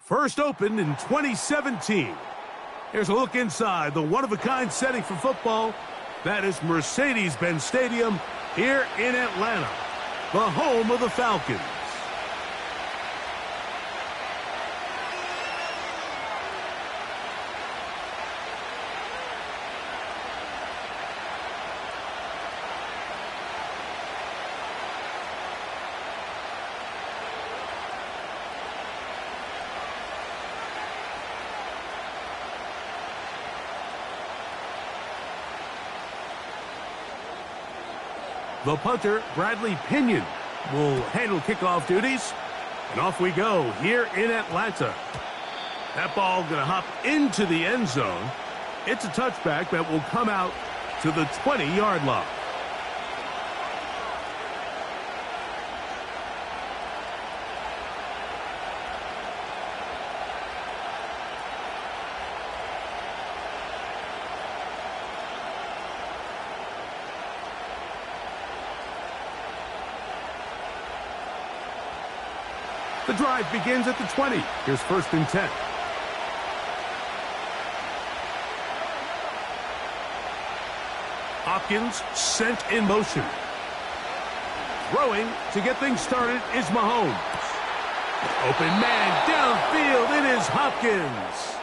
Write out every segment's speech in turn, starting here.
First opened in 2017. Here's a look inside the one-of-a-kind setting for football. That is Mercedes-Benz Stadium here in Atlanta, the home of the Falcons. The punter, Bradley Pinion, will handle kickoff duties. And off we go here in Atlanta. That ball going to hop into the end zone. It's a touchback that will come out to the 20-yard line. The drive begins at the 20. Here's 1st and 10. Hopkins sent in motion. Throwing to get things started is Mahomes. Open man downfield. It is Hopkins.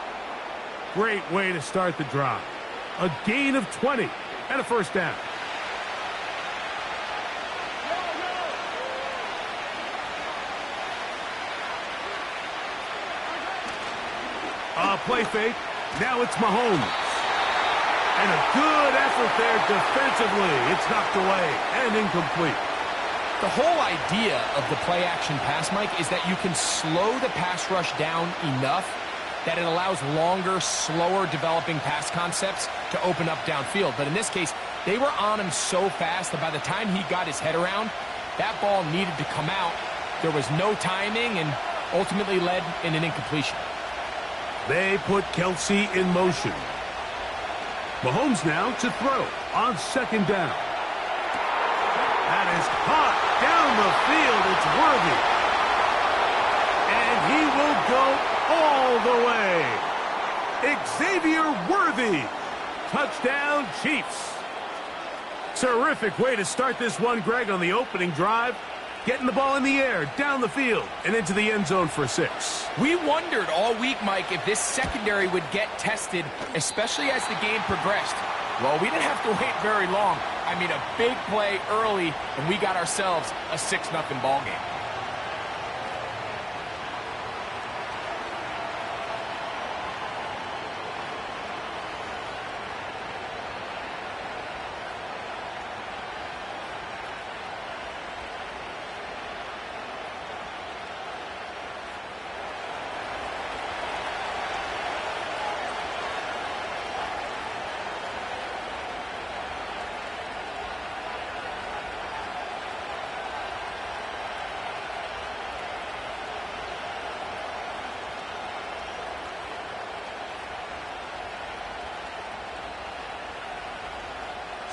Great way to start the drive. A gain of 20 and a 1st down. Play fake. Now it's Mahomes. And a good effort there defensively. It's knocked away and incomplete. The whole idea of the play-action pass, Mike, is that you can slow the pass rush down enough that it allows longer, slower developing pass concepts to open up downfield. But in this case, they were on him so fast that by the time he got his head around, that ball needed to come out. There was no timing and ultimately led in an incompletion. They put Kelsey in motion. Mahomes now to throw on 2nd down. That is caught down the field. It's Worthy. And he will go all the way. Xavier Worthy. Touchdown, Chiefs. Terrific way to start this one, Greg, on the opening drive. Getting the ball in the air, down the field, and into the end zone for 6. We wondered all week, Mike, if this secondary would get tested, especially as the game progressed. Well, we didn't have to wait very long. I mean, a big play early, and we got ourselves a 6-0 ball game.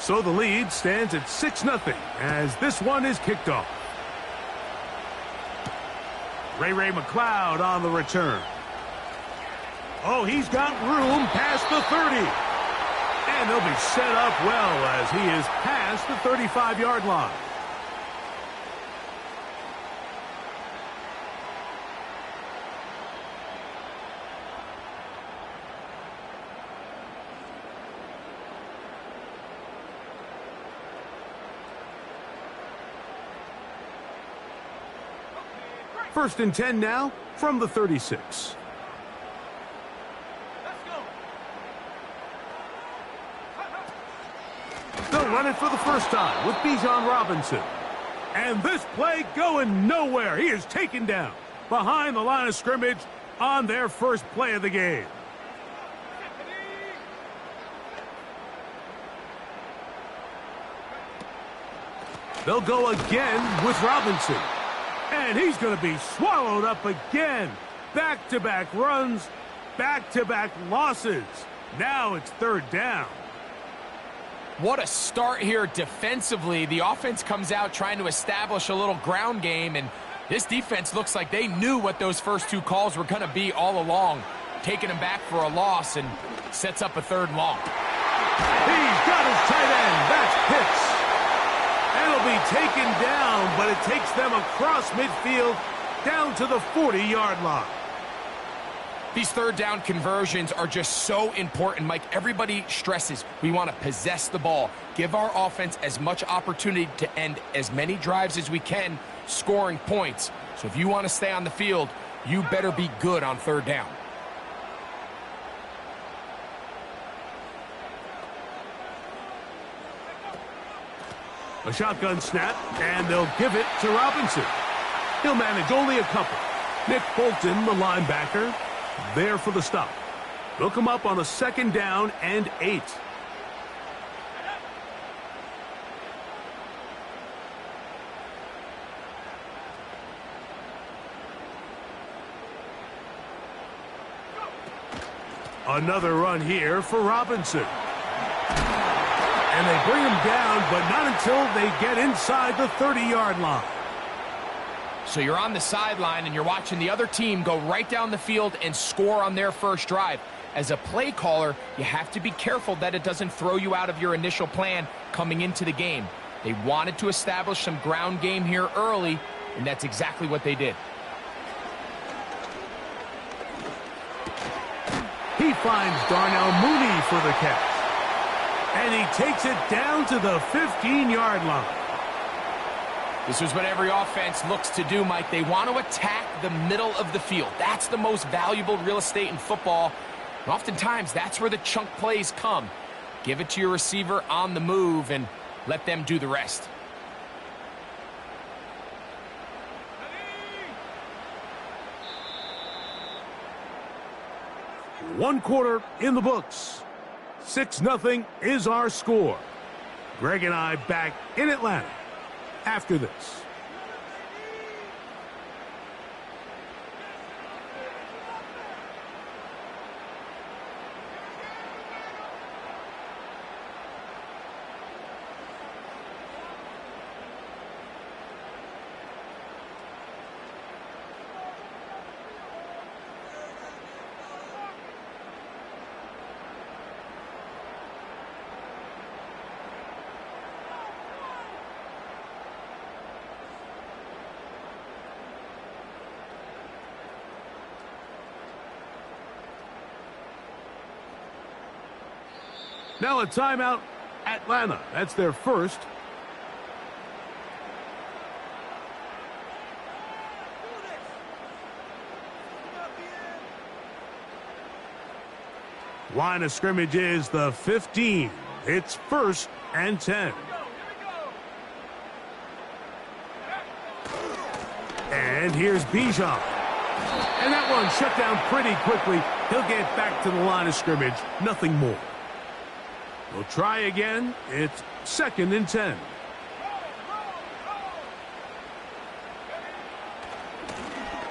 So the lead stands at 6-0 as this one is kicked off. Ray McLeod on the return. Oh, he's got room past the 30. And he'll be set up well as he is past the 35-yard line. First and 10 now from the 36. They'll run it for the first time with Bijan Robinson. And this play going nowhere. He is taken down behind the line of scrimmage on their first play of the game. They'll go again with Robinson. And he's going to be swallowed up again. Back-to-back runs, back-to-back losses. Now it's 3rd down. What a start here defensively. The offense comes out trying to establish a little ground game, and This defense looks like they knew what those first two calls were going to be all along, taking them back for a loss and sets up a 3rd and long. He's got his tight end. That's Pitts. And it'll be taken down, but it takes them across midfield down to the 40-yard line. These 3rd down conversions are just so important, Mike. Everybody stresses we want to possess the ball, give our offense as much opportunity to end as many drives as we can, scoring points. So if you want to stay on the field, you better be good on 3rd down. A shotgun snap, and they'll give it to Robinson. He'll manage only a couple. Nick Bolton, the linebacker, there for the stop. They'll come up on a 2nd down and 8. Another run here for Robinson. And they bring him down, but not until they get inside the 30-yard line. So you're on the sideline and you're watching the other team go right down the field and score on their first drive. As a play caller, you have to be careful that it doesn't throw you out of your initial plan coming into the game. They wanted to establish some ground game here early, and that's exactly what they did. He finds Darnell Mooney for the catch. And he takes it down to the 15-yard line. This is what every offense looks to do, Mike. They want to attack the middle of the field. That's the most valuable real estate in football. And oftentimes, that's where the chunk plays come. Give it to your receiver on the move and let them do the rest. One quarter in the books. 6-0 is our score. Greg and I back in Atlanta after this. Now a timeout, Atlanta. That's their first. Line of scrimmage is the 15. It's 1st and 10. And here's Bijan. And that one shut down pretty quickly. He'll get back to the line of scrimmage. Nothing more. We'll try again. It's 2nd and 10.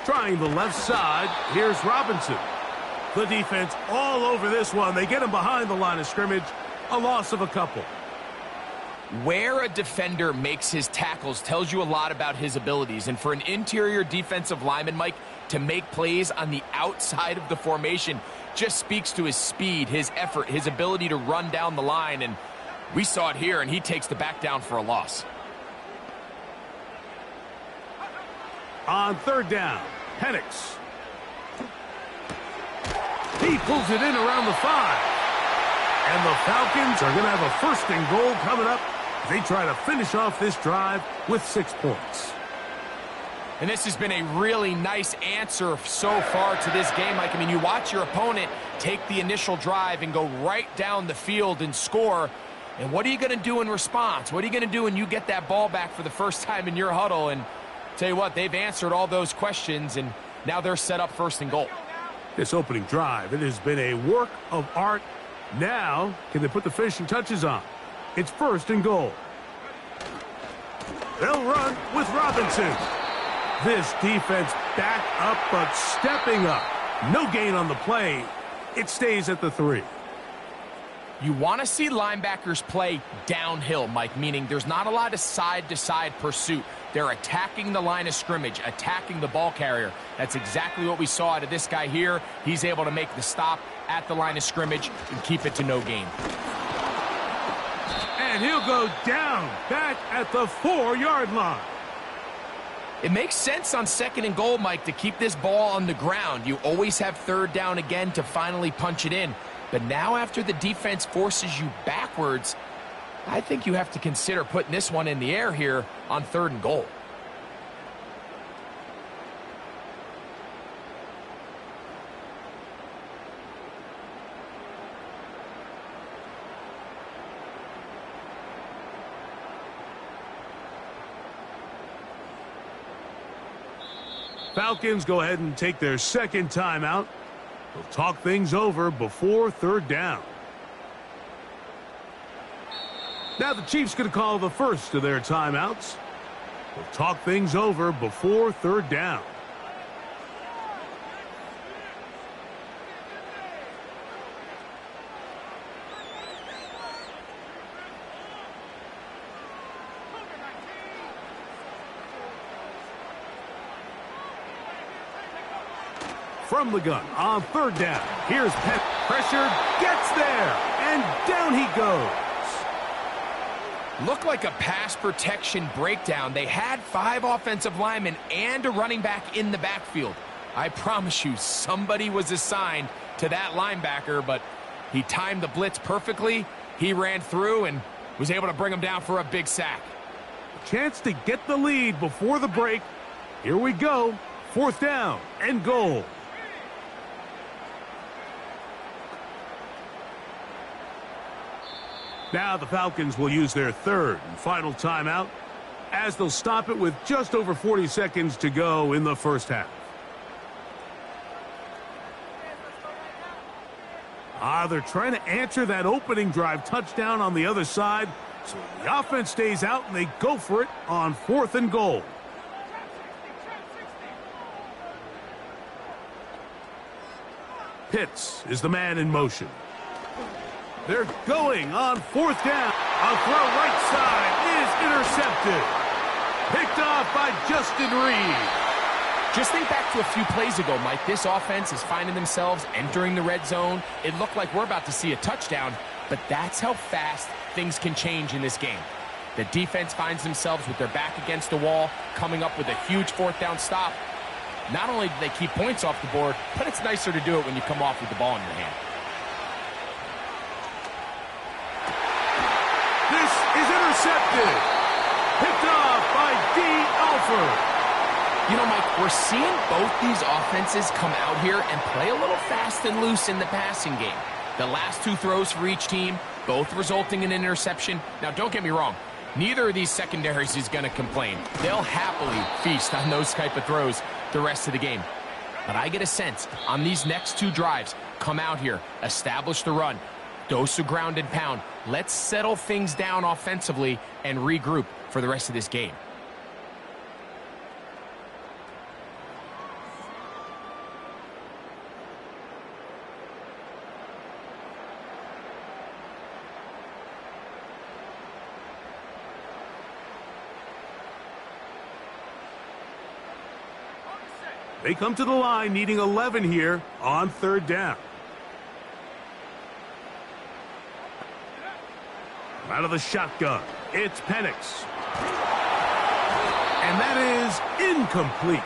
Trying the left side. Here's Robinson. The defense all over this one. They get him behind the line of scrimmage. A loss of a couple. Where a defender makes his tackles tells you a lot about his abilities. And for an interior defensive lineman, Mike, to make plays on the outside of the formation just speaks to his speed, his effort, his ability to run down the line. And we saw it here, and he takes the back down for a loss. On 3rd down, Penix. He pulls it in around the 5. And the Falcons are going to have a 1st and goal coming up. They try to finish off this drive with 6 points. And this has been a really nice answer so far to this game. Like, I mean, you watch your opponent take the initial drive and go right down the field and score. And what are you going to do in response? What are you going to do when you get that ball back for the first time in your huddle? And tell you what, they've answered all those questions, and now they're set up 1st and goal. This opening drive, it has been a work of art. Now, can they put the finishing touches on? It's 1st and goal. They'll run with Robinson. This defense back up, but stepping up. No gain on the play. It stays at the 3. You want to see linebackers play downhill, Mike, meaning there's not a lot of side-to-side pursuit. They're attacking the line of scrimmage, attacking the ball carrier. That's exactly what we saw out of this guy here. He's able to make the stop at the line of scrimmage and keep it to no gain. And he'll go down back at the 4-yard line. It makes sense on 2nd and goal, Mike, to keep this ball on the ground. You always have 3rd down again to finally punch it in. But now after the defense forces you backwards, I think you have to consider putting this one in the air here on 3rd and goal. Falcons go ahead and take their 2nd timeout. They'll talk things over before 3rd down. Now the Chiefs going to call the first of their timeouts. They'll talk things over before 3rd down. From the gun on 3rd down. Here's Penn. Pressure gets there. And down he goes. Looked like a pass protection breakdown. They had 5 offensive linemen and a running back in the backfield. I promise you, somebody was assigned to that linebacker, but he timed the blitz perfectly. He ran through and was able to bring him down for a big sack. Chance to get the lead before the break. Here we go. 4th down and goal. Now the Falcons will use their 3rd and final timeout as they'll stop it with just over 40 seconds to go in the first half. They're trying to answer that opening drive touchdown on the other side, so the offense stays out and they go for it on 4th and goal. Pitts is the man in motion. They're going on 4th down. A throw right side is intercepted. Picked off by Justin Reed. Just think back to a few plays ago, Mike. This offense is finding themselves entering the red zone. It looked like we're about to see a touchdown, but that's how fast things can change in this game. The defense finds themselves with their back against the wall, coming up with a huge 4th down stop. Not only do they keep points off the board, but it's nicer to do it when you come off with the ball in your hand. This is intercepted. Picked off by D. Alford. You know, Mike, we're seeing both these offenses come out here and play a little fast and loose in the passing game. The last 2 throws for each team, both resulting in an interception. Now, don't get me wrong. Neither of these secondaries is going to complain. They'll happily feast on those type of throws the rest of the game. But I get a sense on these next 2 drives, come out here, establish the run, dose of ground and pound. Let's settle things down offensively and regroup for the rest of this game. They come to the line needing 11 here on 3rd down. Out of the shotgun, it's Penix. And that is incomplete.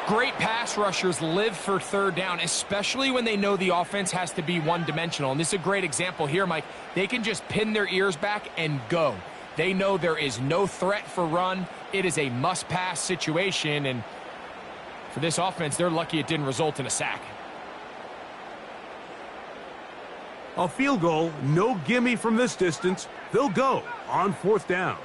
Great pass rushers live for 3rd down, especially when they know the offense has to be one-dimensional. And this is a great example here, Mike. They can just pin their ears back and go. They know there is no threat for run. It is a must-pass situation, and for this offense, they're lucky it didn't result in a sack. A field goal, no gimme from this distance. They'll go on 4th down.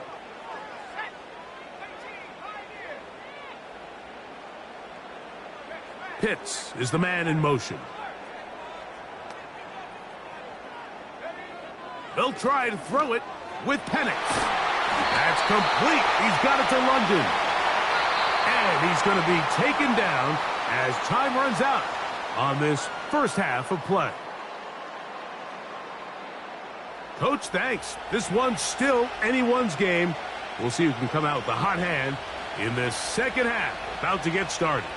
Pitts is the man in motion. They'll try to throw it with Penix. That's complete. He's got it to London. And he's going to be taken down as time runs out on this first half of play. Coach, thanks. This one's still anyone's game. We'll see who can come out with the hot hand in this second half. About to get started.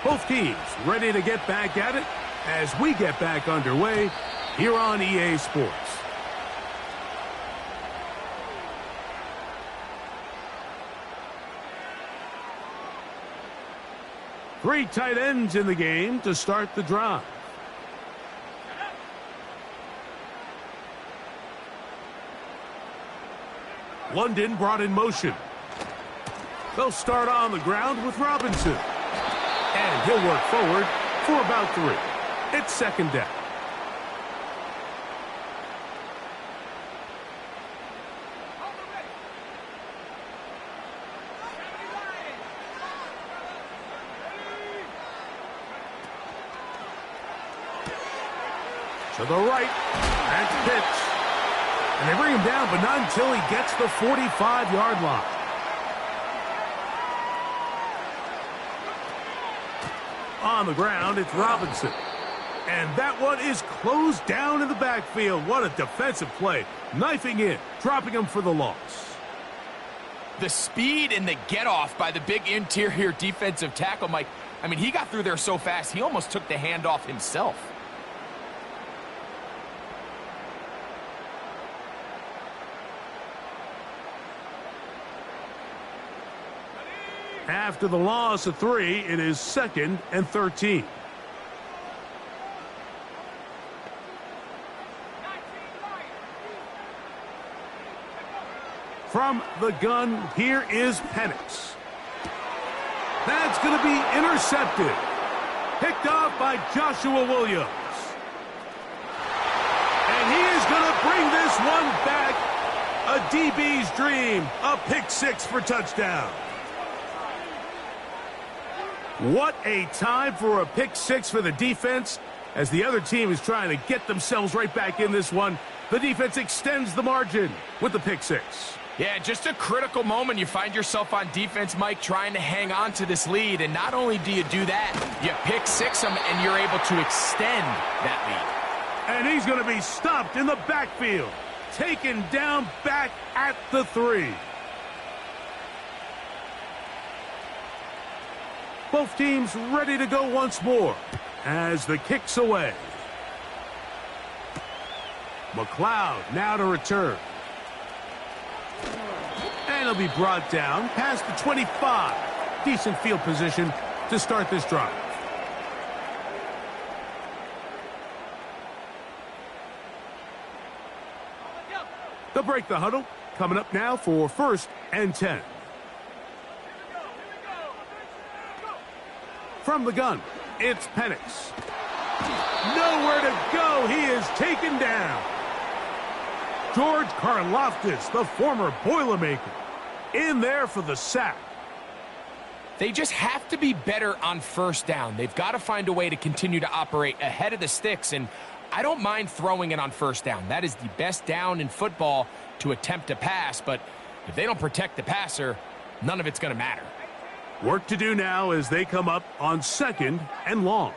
Both teams ready to get back at it as we get back underway here on EA Sports. Three tight ends in the game to start the drive. London brought in motion. They'll start on the ground with Robinson. And he'll work forward for about 3. It's second down. To the right. That's pitch. And they bring him down, but not until he gets the 45-yard line. On the ground, it's Robinson. And that one is closed down in the backfield. What a defensive play. Knifing in, dropping him for the loss. The speed and the get-off by the big interior defensive tackle, Mike. I mean, he got through there so fast, he almost took the handoff himself. After the loss of 3, it is 2nd and 13. From the gun, here is Penix. That's going to be intercepted. Picked off by Joshua Williams. And he is going to bring this one back. A DB's dream. A pick 6 for touchdown. What a time for a pick 6 for the defense as the other team is trying to get themselves right back in this one. The defense extends the margin with the pick 6. Yeah, just a critical moment. You find yourself on defense, Mike, trying to hang on to this lead. And not only do you do that, you pick 6 them and you're able to extend that lead. And he's going to be stopped in the backfield. Taken down back at the 3. Both teams ready to go once more as the kick's away. McLeod now to return. And he'll be brought down past the 25. Decent field position to start this drive. They'll break the huddle. Coming up now for 1st and 10. From the gun, it's Penix. Nowhere to go. He is taken down. George Karlaftis, the former Boilermaker, in there for the sack. They just have to be better on 1st down. They've got to find a way to continue to operate ahead of the sticks, and I don't mind throwing it on 1st down. That is the best down in football to attempt to pass, but if they don't protect the passer, none of it's going to matter. Work to do now as they come up on 2nd and long.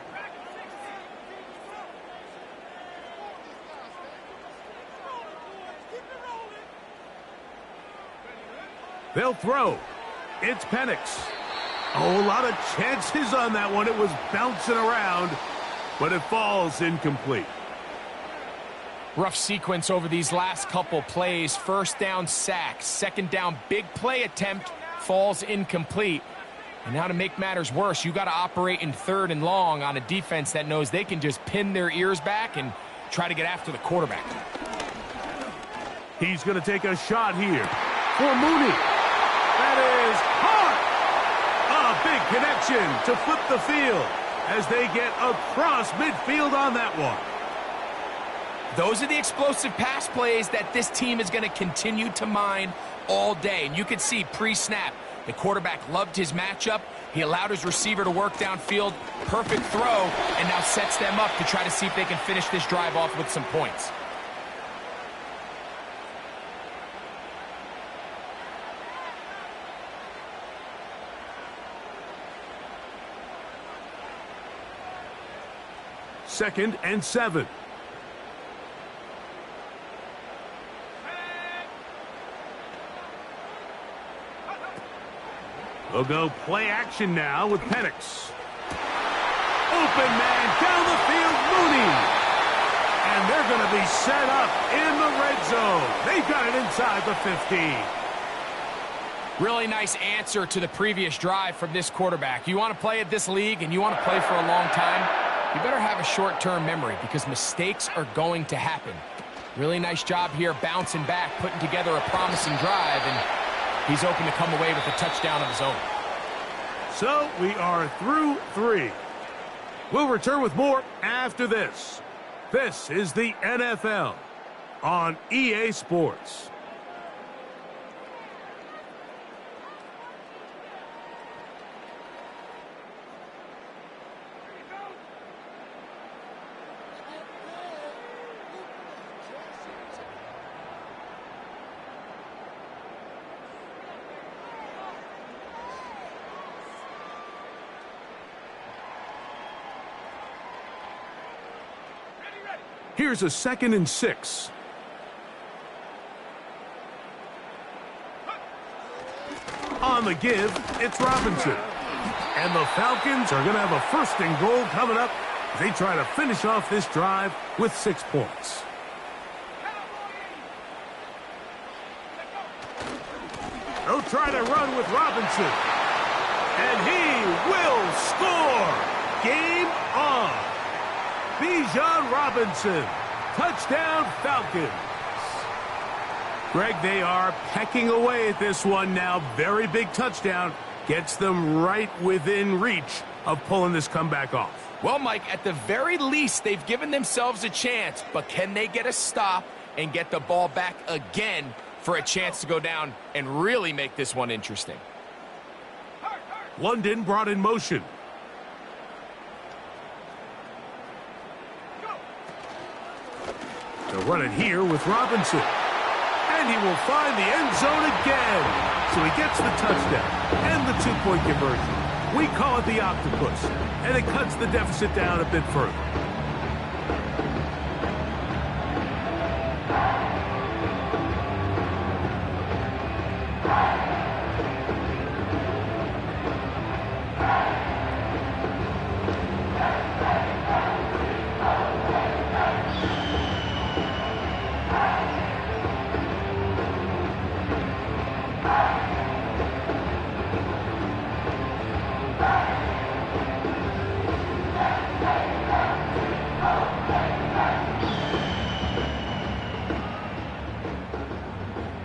They'll throw. It's Penix. Oh, a lot of chances on that one. It was bouncing around, but it falls incomplete. Rough sequence over these last couple plays. 1st down sack. 2nd down big play attempt falls incomplete. And now to make matters worse, you got to operate in 3rd and long on a defense that knows they can just pin their ears back and try to get after the quarterback. He's going to take a shot here for Mooney. That is hard. A big connection to flip the field as they get across midfield on that one. Those are the explosive pass plays that this team is going to continue to mine all day. And you can see pre-snap, the quarterback loved his matchup. He allowed his receiver to work downfield. Perfect throw, and now sets them up to try to see if they can finish this drive off with some points. Second and 7. We'll go play action now with Penix. Open man down the field, Mooney. And they're going to be set up in the red zone. They've got it inside the 15. Really nice answer to the previous drive from this quarterback. You want to play at this league and you want to play for a long time, you better have a short-term memory because mistakes are going to happen. Really nice job here bouncing back, putting together a promising drive, and he's open to come away with a touchdown of his own. So we are through 3. We'll return with more after this. This is the NFL on EA Sports. Here's a 2nd and 6. On the give, it's Robinson. And the Falcons are going to have a 1st and goal coming up as they try to finish off this drive with 6 points. They'll try to run with Robinson. And he will score. Game on. Bijan Robinson, touchdown Falcons. Greg, they are pecking away at this one now. Very big touchdown. Gets them right within reach of pulling this comeback off. Well, Mike, at the very least, they've given themselves a chance, but can they get a stop and get the ball back again for a chance to go down and really make this one interesting? London brought in motion. They'll run it here with Robinson. And he will find the end zone again. So he gets the touchdown and the 2-point conversion. We call it the octopus. And it cuts the deficit down a bit further.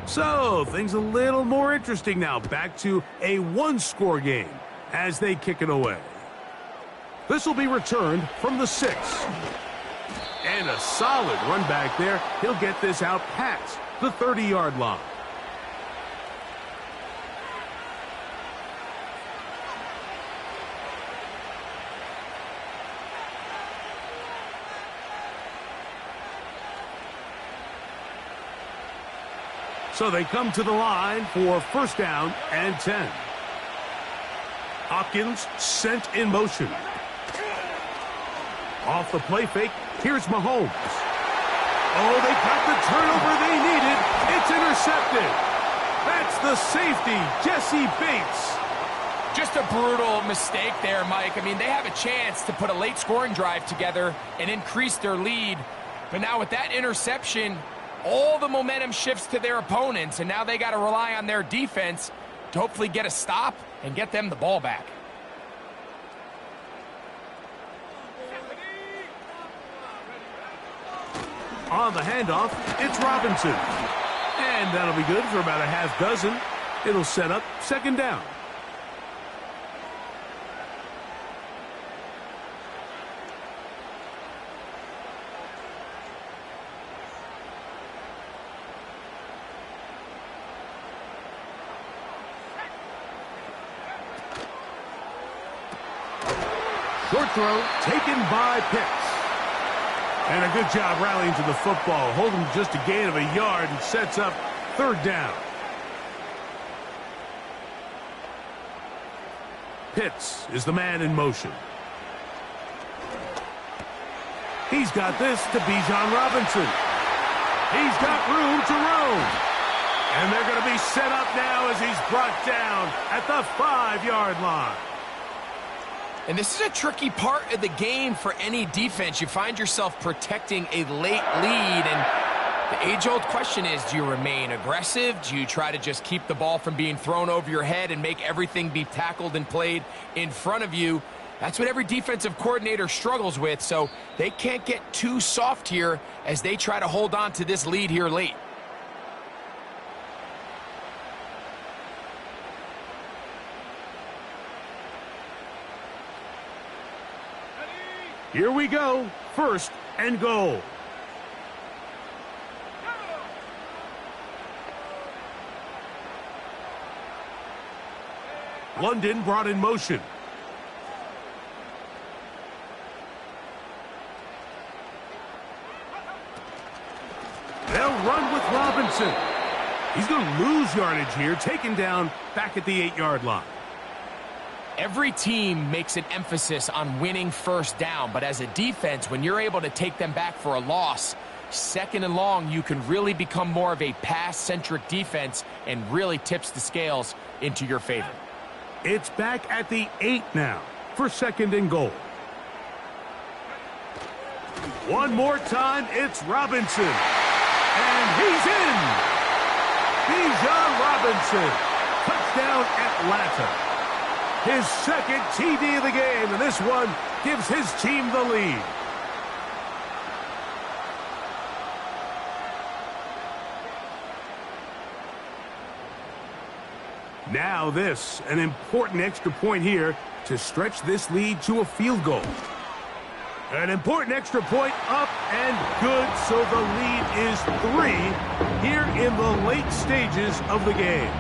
So, things a little more interesting now. Back to a 1-score game as they kick it away. This will be returned from the 6. And a solid run back there. He'll get this out past the 30-yard line. So they come to the line for 1st down and 10. Hopkins sent in motion. Off the play fake, here's Mahomes. Oh, they got the turnover they needed. It's intercepted. That's the safety, Jesse Bates. Just a brutal mistake there, Mike. I mean, they have a chance to put a late scoring drive together and increase their lead. But now with that interception, all the momentum shifts to their opponents, and now they got to rely on their defense to hopefully get a stop and get them the ball back. On the handoff, it's Robinson. And that'll be good for about a half dozen. It'll set up 2nd down. Short throw taken by Pitts. And a good job rallying to the football. Holding just a gain of a yard and sets up 3rd down. Pitts is the man in motion. He's got this to Bijan Robinson. He's got room to roam. And they're going to be set up now as he's brought down at the 5-yard line. And this is a tricky part of the game for any defense. You find yourself protecting a late lead, and the age-old question is, do you remain aggressive? Do you try to just keep the ball from being thrown over your head and make everything be tackled and played in front of you? That's what every defensive coordinator struggles with, so they can't get too soft here as they try to hold on to this lead here late. Here we go. 1st and goal. London brought in motion. They'll run with Robinson. He's going to lose yardage here, taken down back at the 8-yard line. Every team makes an emphasis on winning 1st down, but as a defense, when you're able to take them back for a loss, 2nd and long, you can really become more of a pass-centric defense and really tips the scales into your favor. It's back at the 8 now for 2nd and goal. One more time, it's Robinson. And he's in. Bijan Robinson. Touchdown Atlanta. His 2nd TD of the game, and this one gives his team the lead. Now this, an important extra point here to stretch this lead to a field goal. An important extra point up and good, so the lead is 3 here in the late stages of the game.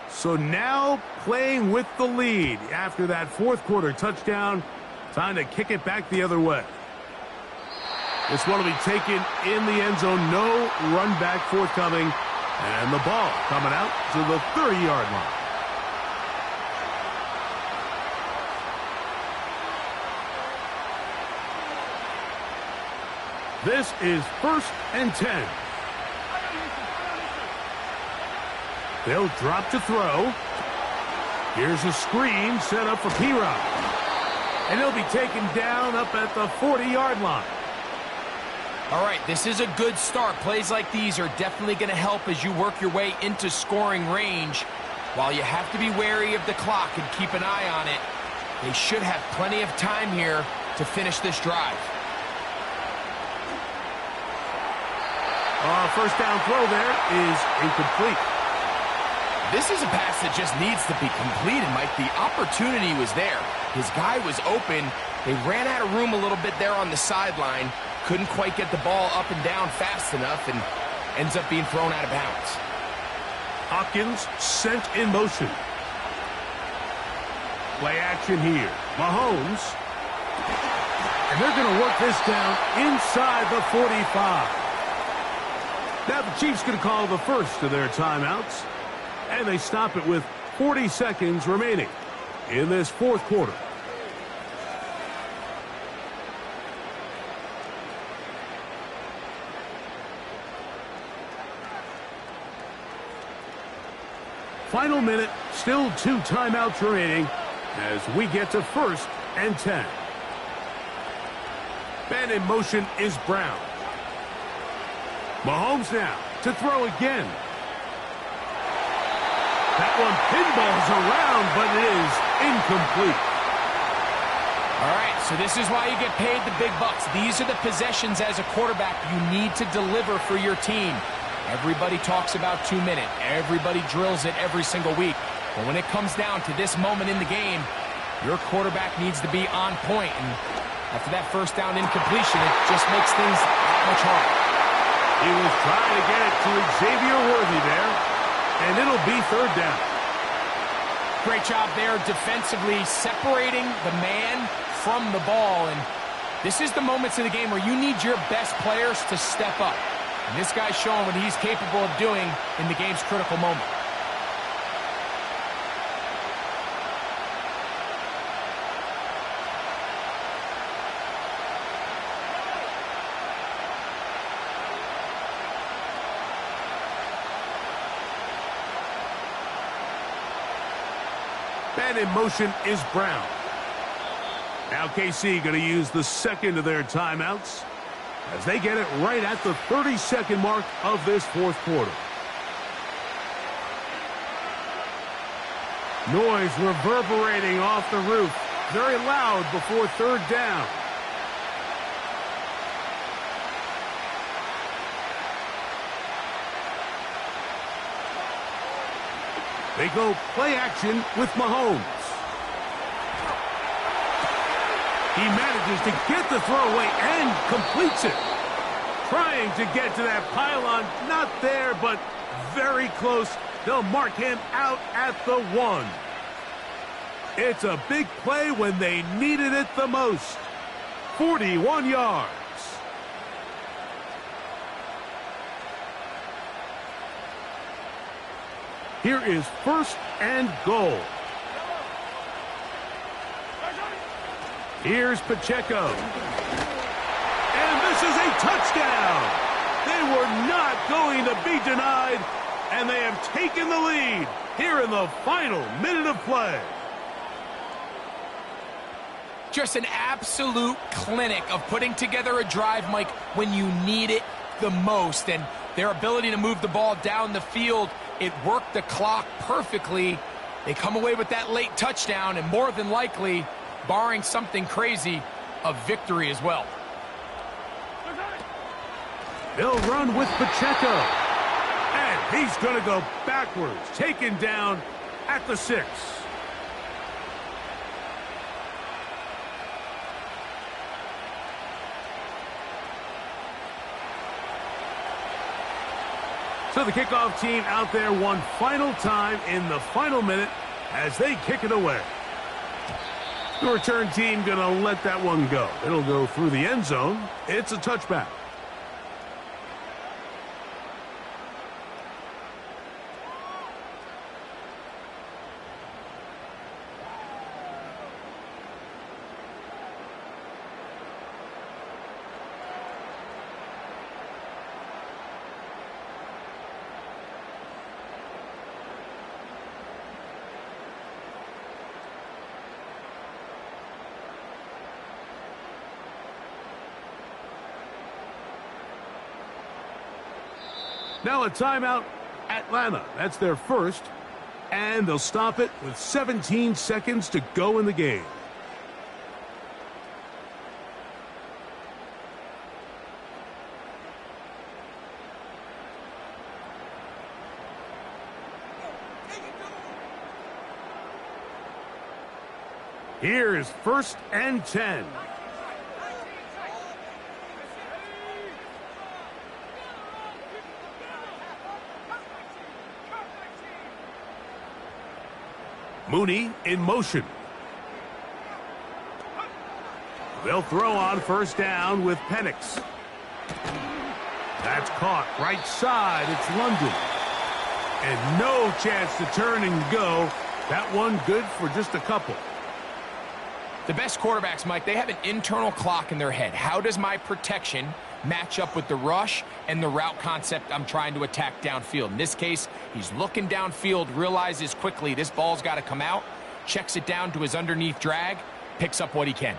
So now playing with the lead after that 4th quarter touchdown. Time to kick it back the other way. This one will be taken in the end zone. No run back forthcoming. And the ball coming out to the 30-yard line. This is 1st and 10. They'll drop to throw. Here's a screen set up for P-Rob. And he'll be taken down up at the 40-yard line. All right, this is a good start. Plays like these are definitely going to help as you work your way into scoring range. While you have to be wary of the clock and keep an eye on it, they should have plenty of time here to finish this drive. First down throw there is incomplete. This is a pass that just needs to be completed, Mike. The opportunity was there. His guy was open. They ran out of room a little bit there on the sideline. Couldn't quite get the ball up and down fast enough and ends up being thrown out of bounds. Hopkins sent in motion. Play action here. Mahomes. And they're going to work this down inside the 45. Now the Chiefs going to call the first of their timeouts. And they stop it with 40 seconds remaining in this 4th quarter. Final minute, still 2 timeouts remaining as we get to 1st and 10. Man in motion is Brown. Mahomes now to throw again. That one pinballs around, but it is incomplete. All right, so this is why you get paid the big bucks. These are the possessions as a quarterback you need to deliver for your team. Everybody talks about 2-minute. Everybody drills it every single week. But when it comes down to this moment in the game, your quarterback needs to be on point. And after that first down incompletion, it just makes things that much harder. He was trying to get it to Xavier Worthy there. And it'll be 3rd down. Great job there defensively, separating the man from the ball. And this is the moments of the game where you need your best players to step up. And this guy's showing what he's capable of doing in the game's critical moment. Man in motion is Brown. Now KC going to use the second of their timeouts as they get it right at the 30-second mark of this fourth quarter. Noise reverberating off the roof. Very loud before third down. They go play action with Mahomes. He manages to get the throwaway and completes it. Trying to get to that pylon. Not there, but very close. They'll mark him out at the 1. It's a big play when they needed it the most. 41 yards. Here is first and goal. Here's Pacheco. And this is a touchdown. They were not going to be denied, and they have taken the lead here in the final minute of play. Just an absolute clinic of putting together a drive, Mike, when you need it the most. And their ability to move the ball down the field, it worked the clock perfectly. They come away with that late touchdown, and more than likely, barring something crazy, a victory as well. They'll run with Pacheco. And he's going to go backwards, taken down at the 6. So the kickoff team out there one final time in the final minute as they kick it away. The return team going to let that one go. It'll go through the end zone. It's a touchback. Now a timeout, Atlanta. That's their first, and they'll stop it with 17 seconds to go in the game. Here is first and 10. Mooney in motion. They'll throw on first down with Penix. That's caught right side. It's London. And no chance to turn and go. That one good for just a couple. The best quarterbacks, Mike, they have an internal clock in their head. How does my protection match up with the rush and the route concept I'm trying to attack downfield? In this case, he's looking downfield, realizes quickly this ball's got to come out, checks it down to his underneath drag, picks up what he can.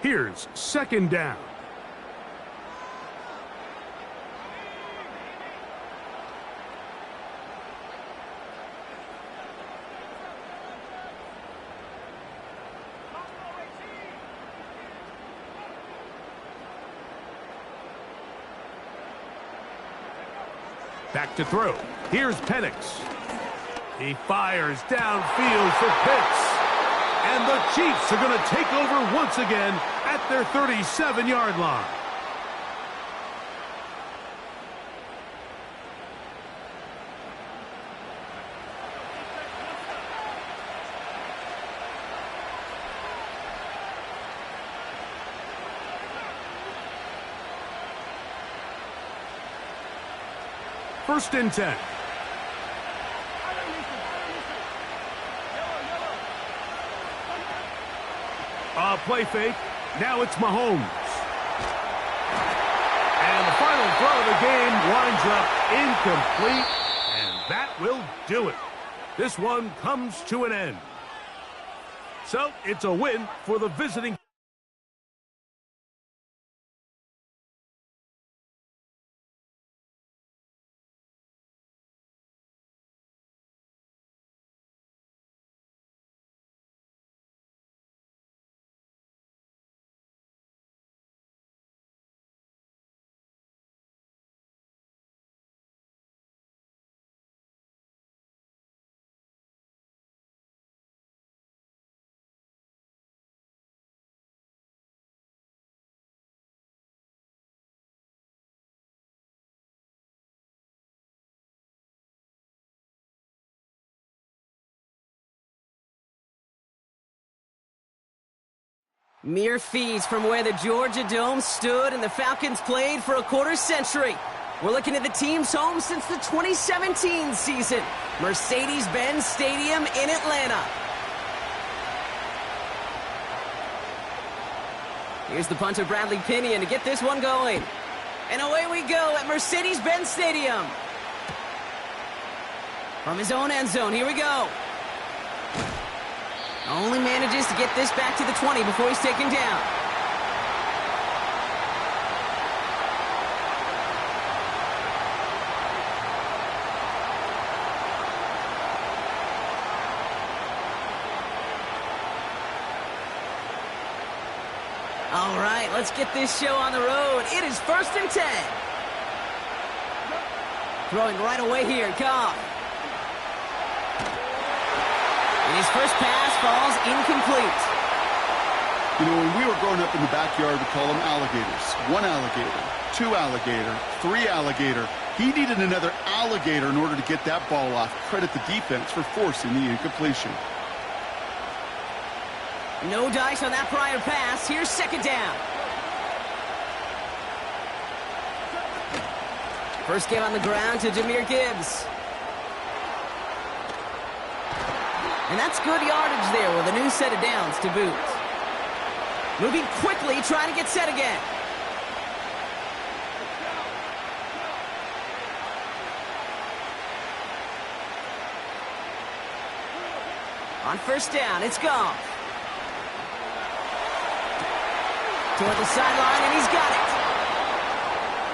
Here's second down. Back to throw. Here's Penix. He fires downfield for Pitts. And the Chiefs are going to take over once again at their 37-yard line. First and 10. Play fake. Now it's Mahomes. And the final throw of the game winds up incomplete. And that will do it. This one comes to an end. So it's a win for the visiting. Mere feet from where the Georgia Dome stood and the Falcons played for a quarter century. We're looking at the team's home since the 2017 season, Mercedes-Benz Stadium in Atlanta. Here's the punter, Bradley Pinion, to get this one going. And away we go at Mercedes-Benz Stadium. From his own end zone, here we go. Only manages to get this back to the 20 before he's taken down. All right, let's get this show on the road. It is first and 10. Throwing right away here, Goff. And his first pass falls incomplete. You know, when we were growing up in the backyard, we call them alligators. One alligator, two alligator, three alligator. He needed another alligator in order to get that ball off. Credit the defense for forcing the incompletion. No dice on that prior pass. Here's second down. First game on the ground to Jahmyr Gibbs. And that's good yardage there with a new set of downs to boot. Moving quickly, trying to get set again. On first down, it's Goff. Toward the sideline, and he's got it.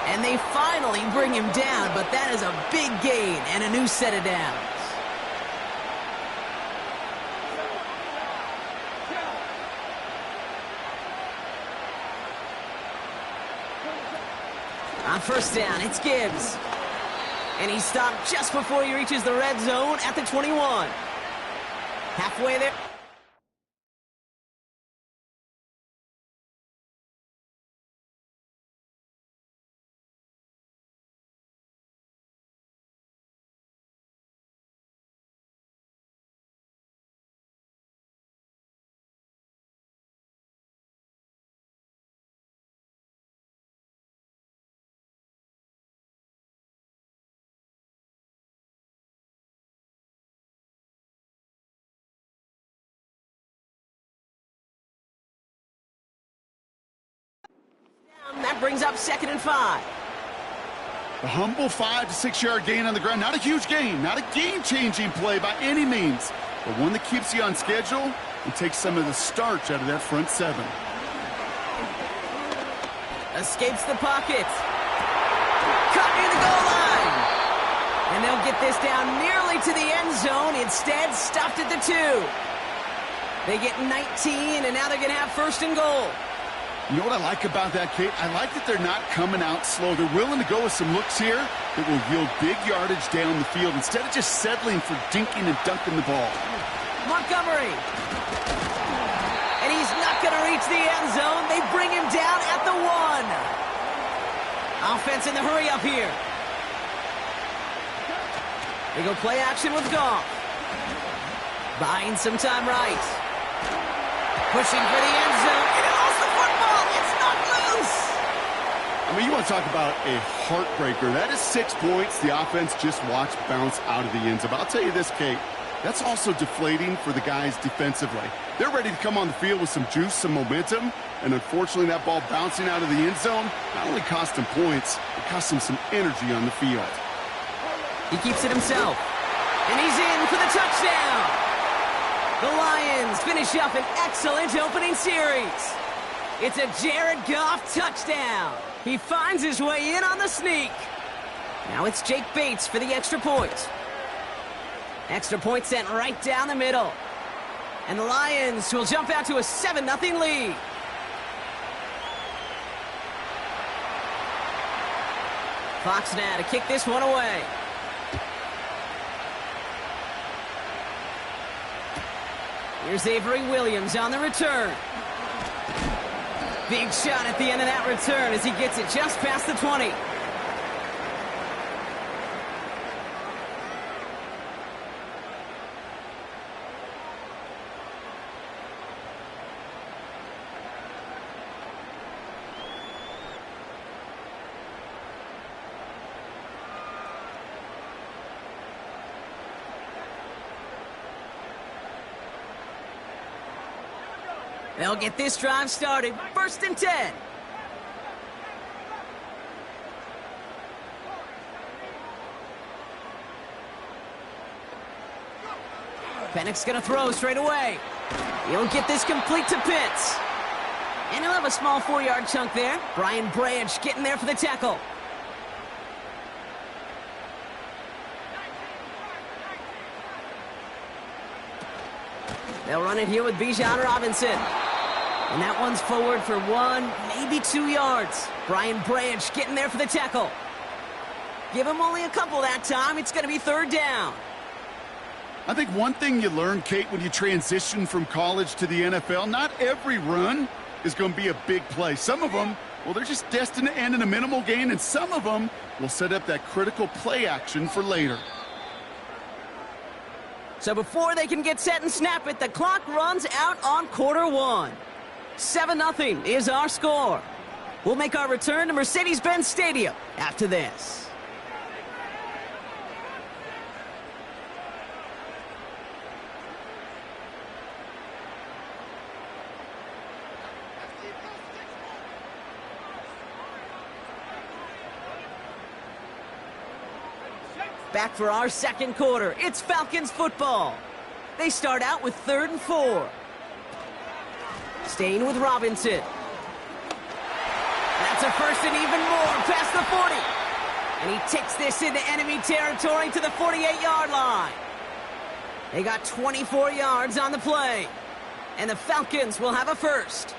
And they finally bring him down, but that is a big gain and a new set of downs. On first down, it's Gibbs. And he's stopped just before he reaches the red zone at the 21. Halfway there. That brings up 2nd and 5. A humble 5 to 6 yard gain on the ground. Not a huge gain, not a game-changing play by any means, but one that keeps you on schedule and takes some of the starch out of that front seven. Escapes the pocket. Caught near the goal line. And they'll get this down nearly to the end zone. Instead, stopped at the 2. They get 19, and now they're going to have first and goal. You know what I like about that, Kate? I like that they're not coming out slow. They're willing to go with some looks here that will yield big yardage down the field instead of just settling for dinking and dunking the ball. Montgomery. And he's not going to reach the end zone. They bring him down at the 1. Offense in the hurry up here. They go play action with Goff. Buying some time right. Pushing for the end zone. And he lost the football. It's not loose. I mean, you want to talk about a heartbreaker. That is 6 points the offense just watched bounce out of the end zone. But I'll tell you this, Kate, that's also deflating for the guys defensively. They're ready to come on the field with some juice, some momentum, and unfortunately that ball bouncing out of the end zone not only cost them points, it cost them some energy on the field. He keeps it himself, and he's in for the touchdown. The Lions finish up an excellent opening series. It's a Jared Goff touchdown. He finds his way in on the sneak. Now it's Jake Bates for the extra point. Extra point sent right down the middle. And the Lions will jump out to a 7-0 lead. Fox now to kick this one away. Here's Avery Williams on the return. Big shot at the end of that return as he gets it just past the 20. They'll get this drive started. 1st and 10. Pennick's going to throw straight away. He'll get this complete to Pitts. And he'll have a small 4-yard chunk there. Brian Branch getting there for the tackle. They'll run it here with Bijan Robinson. And that one's forward for 1, maybe 2 yards. Brian Branch getting there for the tackle. Give him only a couple that time. It's going to be 3rd down. I think one thing you learn, Kate, when you transition from college to the NFL, not every run is going to be a big play. Some of them, well, they're just destined to end in a minimal gain, and some of them will set up that critical play action for later. So before they can get set and snap it, the clock runs out on quarter 1. 7-0 is our score. We'll make our return to Mercedes-Benz Stadium after this. Back for our second quarter. It's Falcons football. They start out with 3rd and 4. Staying with Robinson. That's a 1st and even more past the 40. And he takes this into enemy territory to the 48-yard line. They got 24 yards on the play. And the Falcons will have a 1st.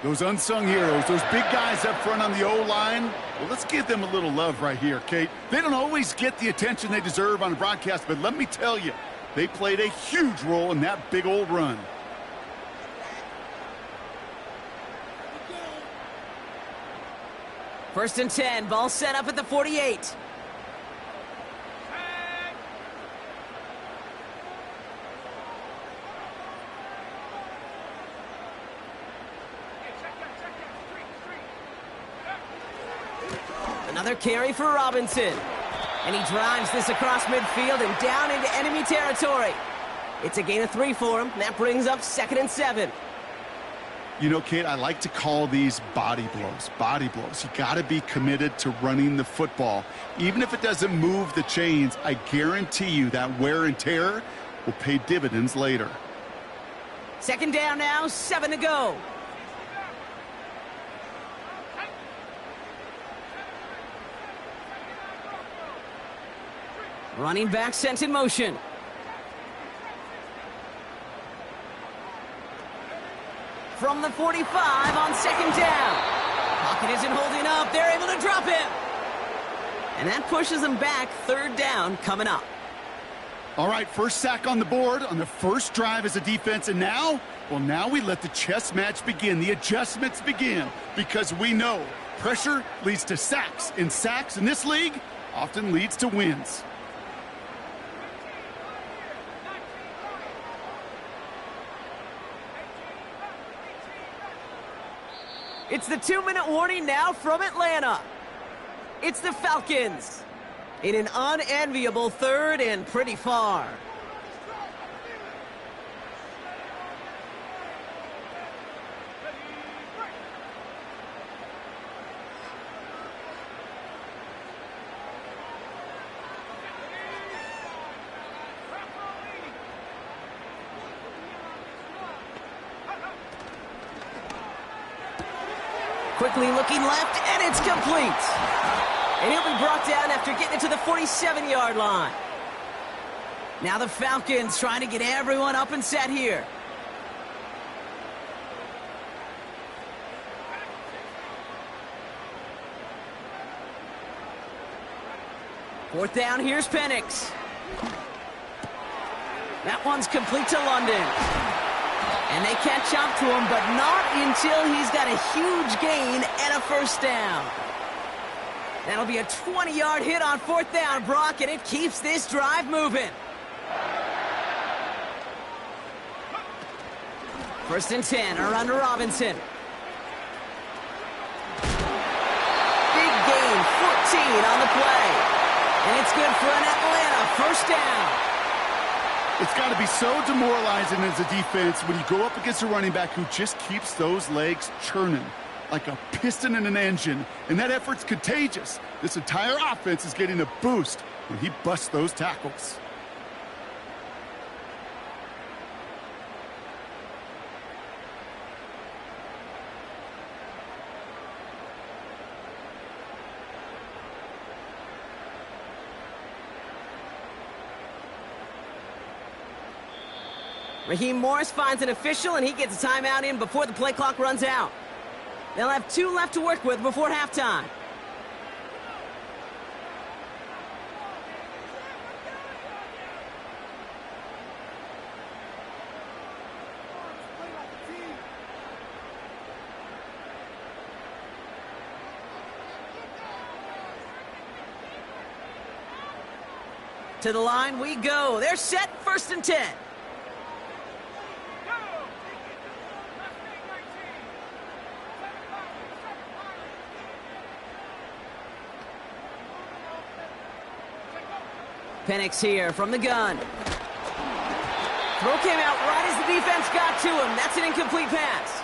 Those unsung heroes, those big guys up front on the O-line, well, let's give them a little love right here, Kate. They don't always get the attention they deserve on the broadcast, but let me tell you, they played a huge role in that big old run. First and 10, ball set up at the 48. Another carry for Robinson. And he drives this across midfield and down into enemy territory. It's a gain of 3 for him. That brings up 2nd and 7. You know, Kate, I like to call these body blows. Body blows. You got to be committed to running the football. Even if it doesn't move the chains, I guarantee you that wear and tear will pay dividends later. 2nd down now, 7 to go. Running back sent in motion. From the 45 on 2nd down. Pocket isn't holding up. They're able to drop him. And that pushes them back. 3rd down coming up. All right, 1st sack on the board on the 1st drive as a defense. And now, well, now we let the chess match begin. The adjustments begin because we know pressure leads to sacks. And sacks in this league often leads to wins. It's the 2-minute warning now from Atlanta. It's the Falcons in an unenviable 3rd and pretty far. Quickly looking left, and it's complete. And he'll be brought down after getting it to the 47-yard line. Now the Falcons trying to get everyone up and set here. Fourth down, here's Penix. That one's complete to London. And they catch up to him, but not until he's got a huge gain and a first down. That'll be a 20-yard hit on 4th down, Brock, and it keeps this drive moving. 1st and 10, around to Robinson. Big gain, 14 on the play. And it's good for an Atlanta first down. It's got to be so demoralizing as a defense when you go up against a running back who just keeps those legs churning like a piston in an engine, and that effort's contagious. This entire offense is getting a boost when he busts those tackles. Raheem Morris finds an official, and he gets a timeout in before the play clock runs out. They'll have 2 left to work with before halftime. To the line we go. They're set, 1st and 10. Penix here from the gun. Throw came out right as the defense got to him. That's an incomplete pass.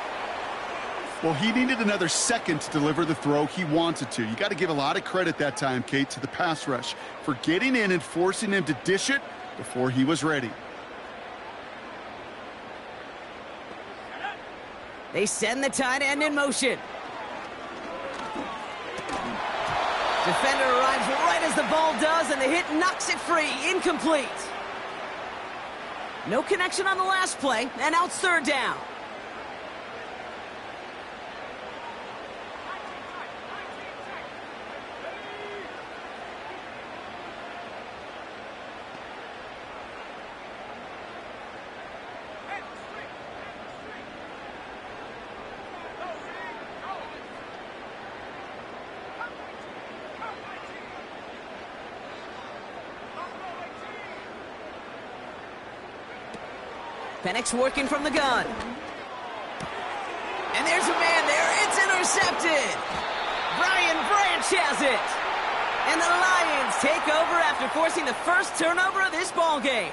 Well, he needed another second to deliver the throw he wanted to. You got to give a lot of credit that time, Kate, to the pass rush for getting in and forcing him to dish it before he was ready. They send the tight end in motion. Defender arrives right as the ball does, and the hit knocks it free. Incomplete. No connection on the last play, and now it's 3rd down. Penix working from the gun. And there's a man there. It's intercepted. Brian Branch has it. And the Lions take over after forcing the first turnover of this ballgame.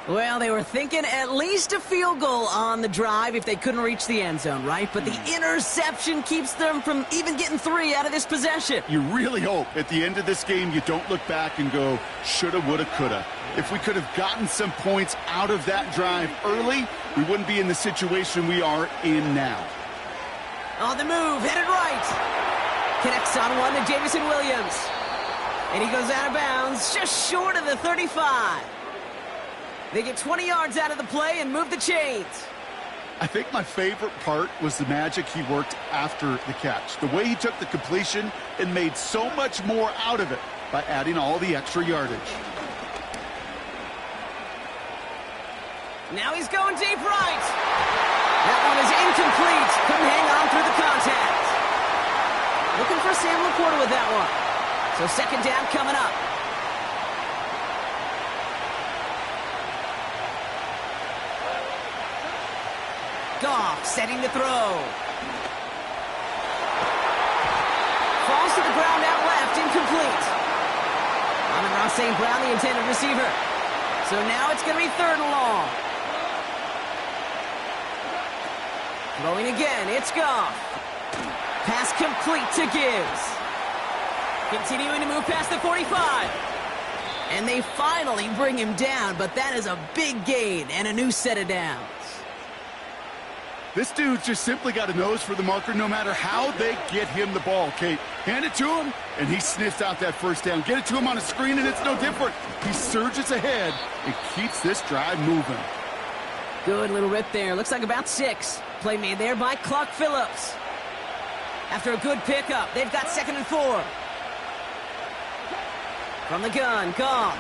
Well, they were thinking at least a field goal on the drive if they couldn't reach the end zone, right? But the interception keeps them from even getting 3 out of this possession. You really hope at the end of this game you don't look back and go, shoulda, woulda, coulda. If we could have gotten some points out of that drive early, we wouldn't be in the situation we are in now. On the move, headed right. Connects on one to Jamison Williams. And he goes out of bounds, just short of the 35. They get 20 yards out of the play and move the chains. I think my favorite part was the magic he worked after the catch. The way he took the completion and made so much more out of it by adding all the extra yardage. Now he's going deep right. That one is incomplete. Couldn't hang on through the contact. Looking for Sam Laporta with that one. So 2nd down coming up. Goff setting the throw. St. Brown, the intended receiver. So now it's going to be 3rd and long. Throwing again, it's Goff. Pass complete to Gibbs. Continuing to move past the 45. And they finally bring him down, but that is a big gain and a new set of downs. This dude's just simply got a nose for the marker no matter how they get him the ball, Kate. Hand it to him, and he sniffs out that first down. Get it to him on a screen, and it's no different. He surges ahead and keeps this drive moving. Good little rip there. Looks like about 6. Play made there by Clark Phillips. After a good pickup, they've got 2nd and 4. From the gun, Goff.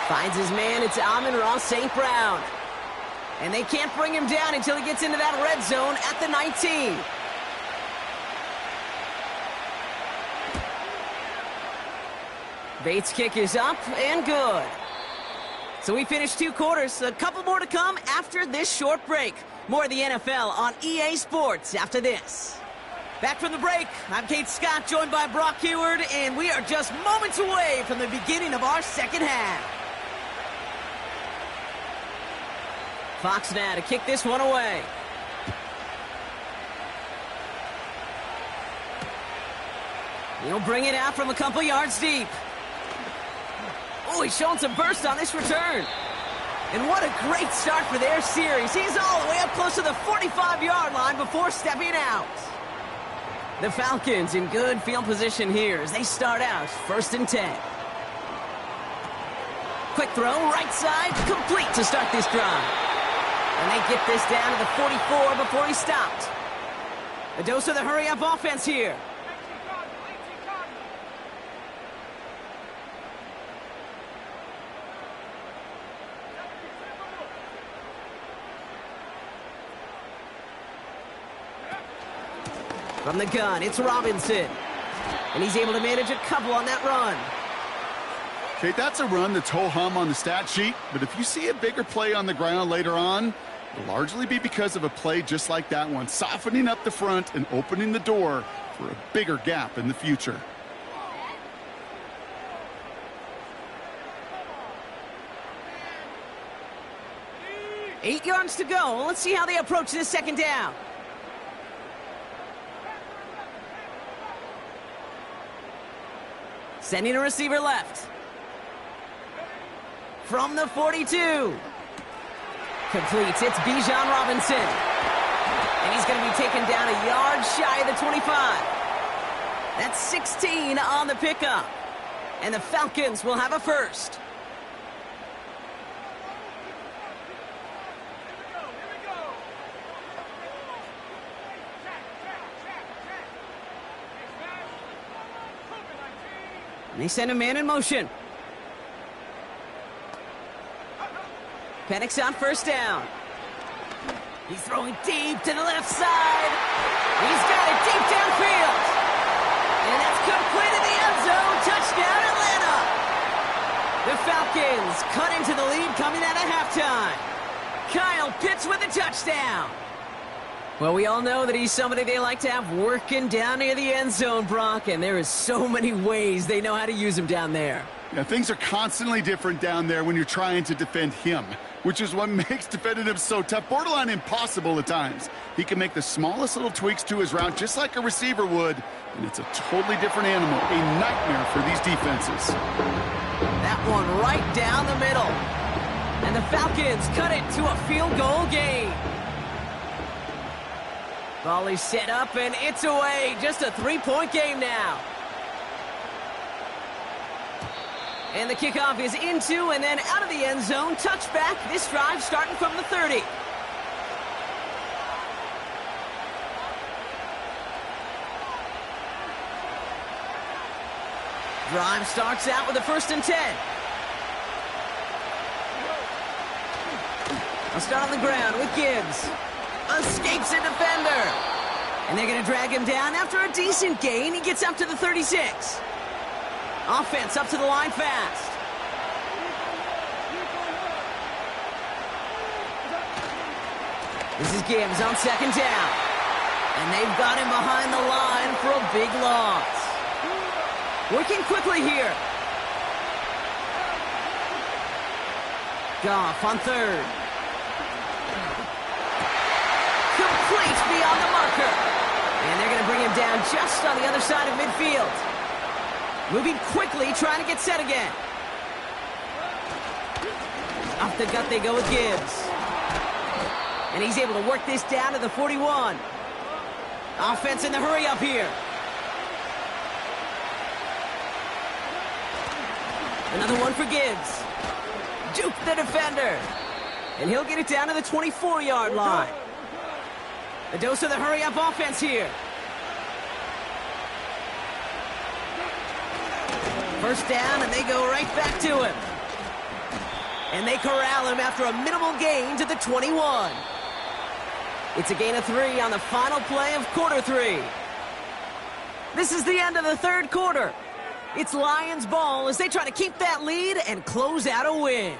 Finds his man, it's Amon-Ra St. Brown. And they can't bring him down until he gets into that red zone at the 19. Bates' kick is up and good. So we finished 2 quarters. A couple more to come after this short break. More of the NFL on EA Sports after this. Back from the break, I'm Kate Scott, joined by Brock Heward, and we are just moments away from the beginning of our second half. Fox now to kick this one away. He'll bring it out from a couple yards deep. Oh, he's showing some burst on this return. And what a great start for their series. He's all the way up close to the 45-yard line before stepping out. The Falcons in good field position here as they start out 1st and 10. Quick throw, right side, complete to start this drive. And they get this down to the 44 before he stopped. A dose of the hurry-up offense here. From the gun, it's Robinson. And he's able to manage a couple on that run. Okay, that's a run that's ho-hum on the stat sheet, but if you see a bigger play on the ground later on, it'll largely be because of a play just like that one, softening up the front and opening the door for a bigger gap in the future. Eight yards to go. Let's see how they approach this second down. Sending a receiver left. From the 42. Completes. It's Bijan Robinson. And he's going to be taken down a yard shy of the 25. That's 16 on the pickup. And the Falcons will have a first. And they send a man in motion. Penix on first down. He's throwing deep to the left side. He's got it deep downfield. And that's complete in the end zone. Touchdown, Atlanta. The Falcons cut into the lead coming out of halftime. Kyle Pitts with a touchdown. Well, we all know that he's somebody they like to have working down near the end zone, Brock, and there is so many ways they know how to use him down there. Yeah, things are constantly different down there when you're trying to defend him, which is what makes defending him so tough, borderline impossible at times. He can make the smallest little tweaks to his route just like a receiver would, and it's a totally different animal, a nightmare for these defenses. That one right down the middle. And the Falcons cut it to a field goal game. Ball is set up, and it's away. Just a 3-point game now. And the kickoff is into and then out of the end zone. Touchback. This drive starting from the 30. Drive starts out with a 1st and 10. I'll start on the ground with Gibbs. Escapes a defender. And they're going to drag him down after a decent gain. He gets up to the 36. Offense up to the line fast. This is Gibbs on 2nd down. And they've got him behind the line for a big loss. Working quickly here. Goff on third. Complete beyond the marker. And they're going to bring him down just on the other side of midfield. Moving quickly, trying to get set again. Off the gut they go with Gibbs. And he's able to work this down to the 41. Offense in the hurry up here. Another one for Gibbs. Juke the defender. And he'll get it down to the 24-yard line. A dose of the hurry-up offense here. First down, and they go right back to him. And they corral him after a minimal gain to the 21. It's a gain of 3 on the final play of quarter 3. This is the end of the third quarter. It's Lions ball as they try to keep that lead and close out a win.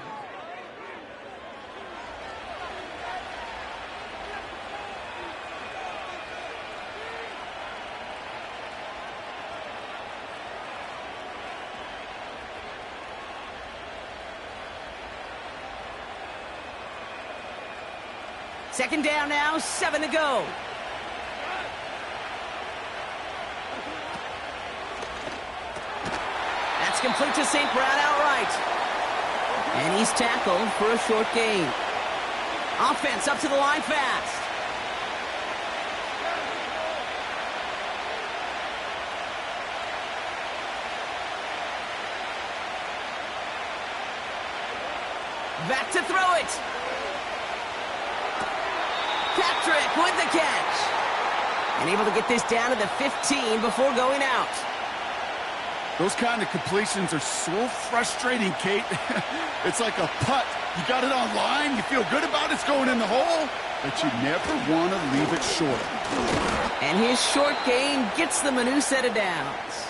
Second down now, 7 to go. That's complete to St. Brown outright. And he's tackled for a short gain. Offense up to the line fast. Back to throw it. Patrick with the catch. And able to get this down to the 15 before going out. Those kind of completions are so frustrating, Kate. It's like a putt. You got it on line, you feel good about it's going in the hole, but you never want to leave it short. And his short gain gets them a new set of downs.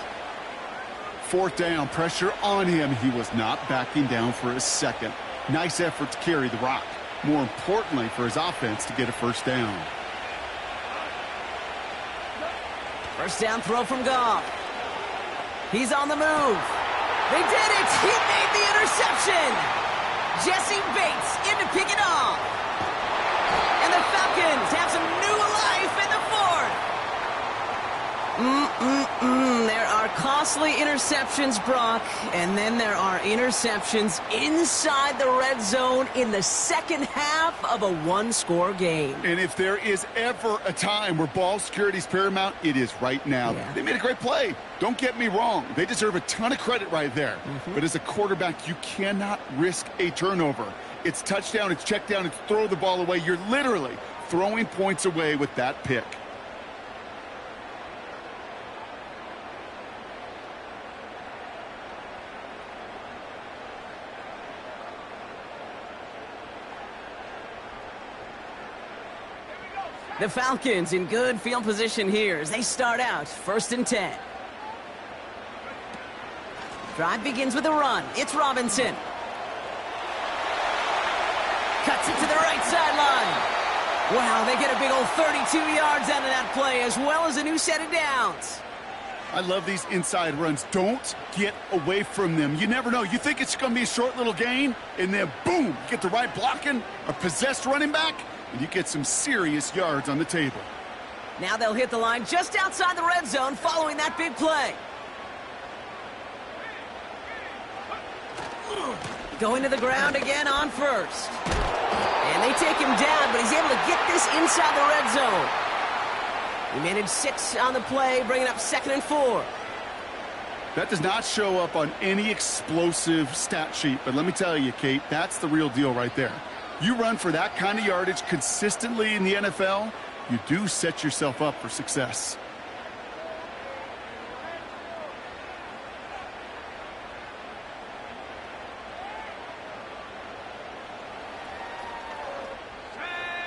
Fourth down, pressure on him. He was not backing down for a second. Nice effort to carry the rock. More importantly, for his offense to get a first down. First down throw from Goff. He's on the move. They did it! He made the interception! Jesse Bates in to pick it off. And the Falcons have some new life in the fourth. There are costly interceptions, Brock, and then there are interceptions inside the red zone in the second half of a one-score game. And if there is ever a time where ball security is paramount, it is right now. Yeah. They made a great play. Don't get me wrong. They deserve a ton of credit right there. But as a quarterback, you cannot risk a turnover. It's touchdown, it's check down, it's throw the ball away. You're literally throwing points away with that pick. The Falcons in good field position here as they start out 1st and 10. Drive begins with a run. It's Robinson. Cuts it to the right sideline. Wow, they get a big old 32 yards out of that play as well as a new set of downs. I love these inside runs. Don't get away from them. You never know. You think it's going to be a short little gain, and then boom, you get the right blocking, a possessed running back, and you get some serious yards on the table. Now they'll hit the line just outside the red zone following that big play. Going to the ground again on first. And they take him down, but he's able to get this inside the red zone. He managed 6 on the play, bringing up 2nd and 4. That does not show up on any explosive stat sheet, but let me tell you, Kate, that's the real deal right there. You run for that kind of yardage consistently in the NFL, you do set yourself up for success.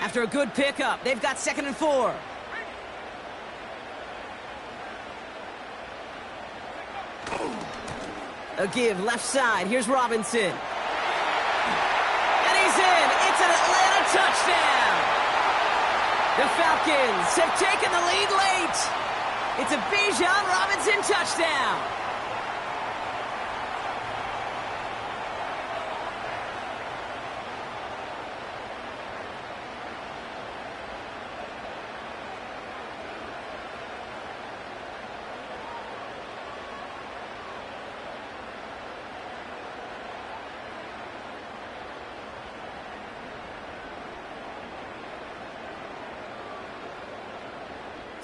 After a good pickup, they've got 2nd and 4. A give left side. Here's Robinson. And he's in. It's an Atlanta touchdown. The Falcons have taken the lead late. It's a Bijan Robinson touchdown.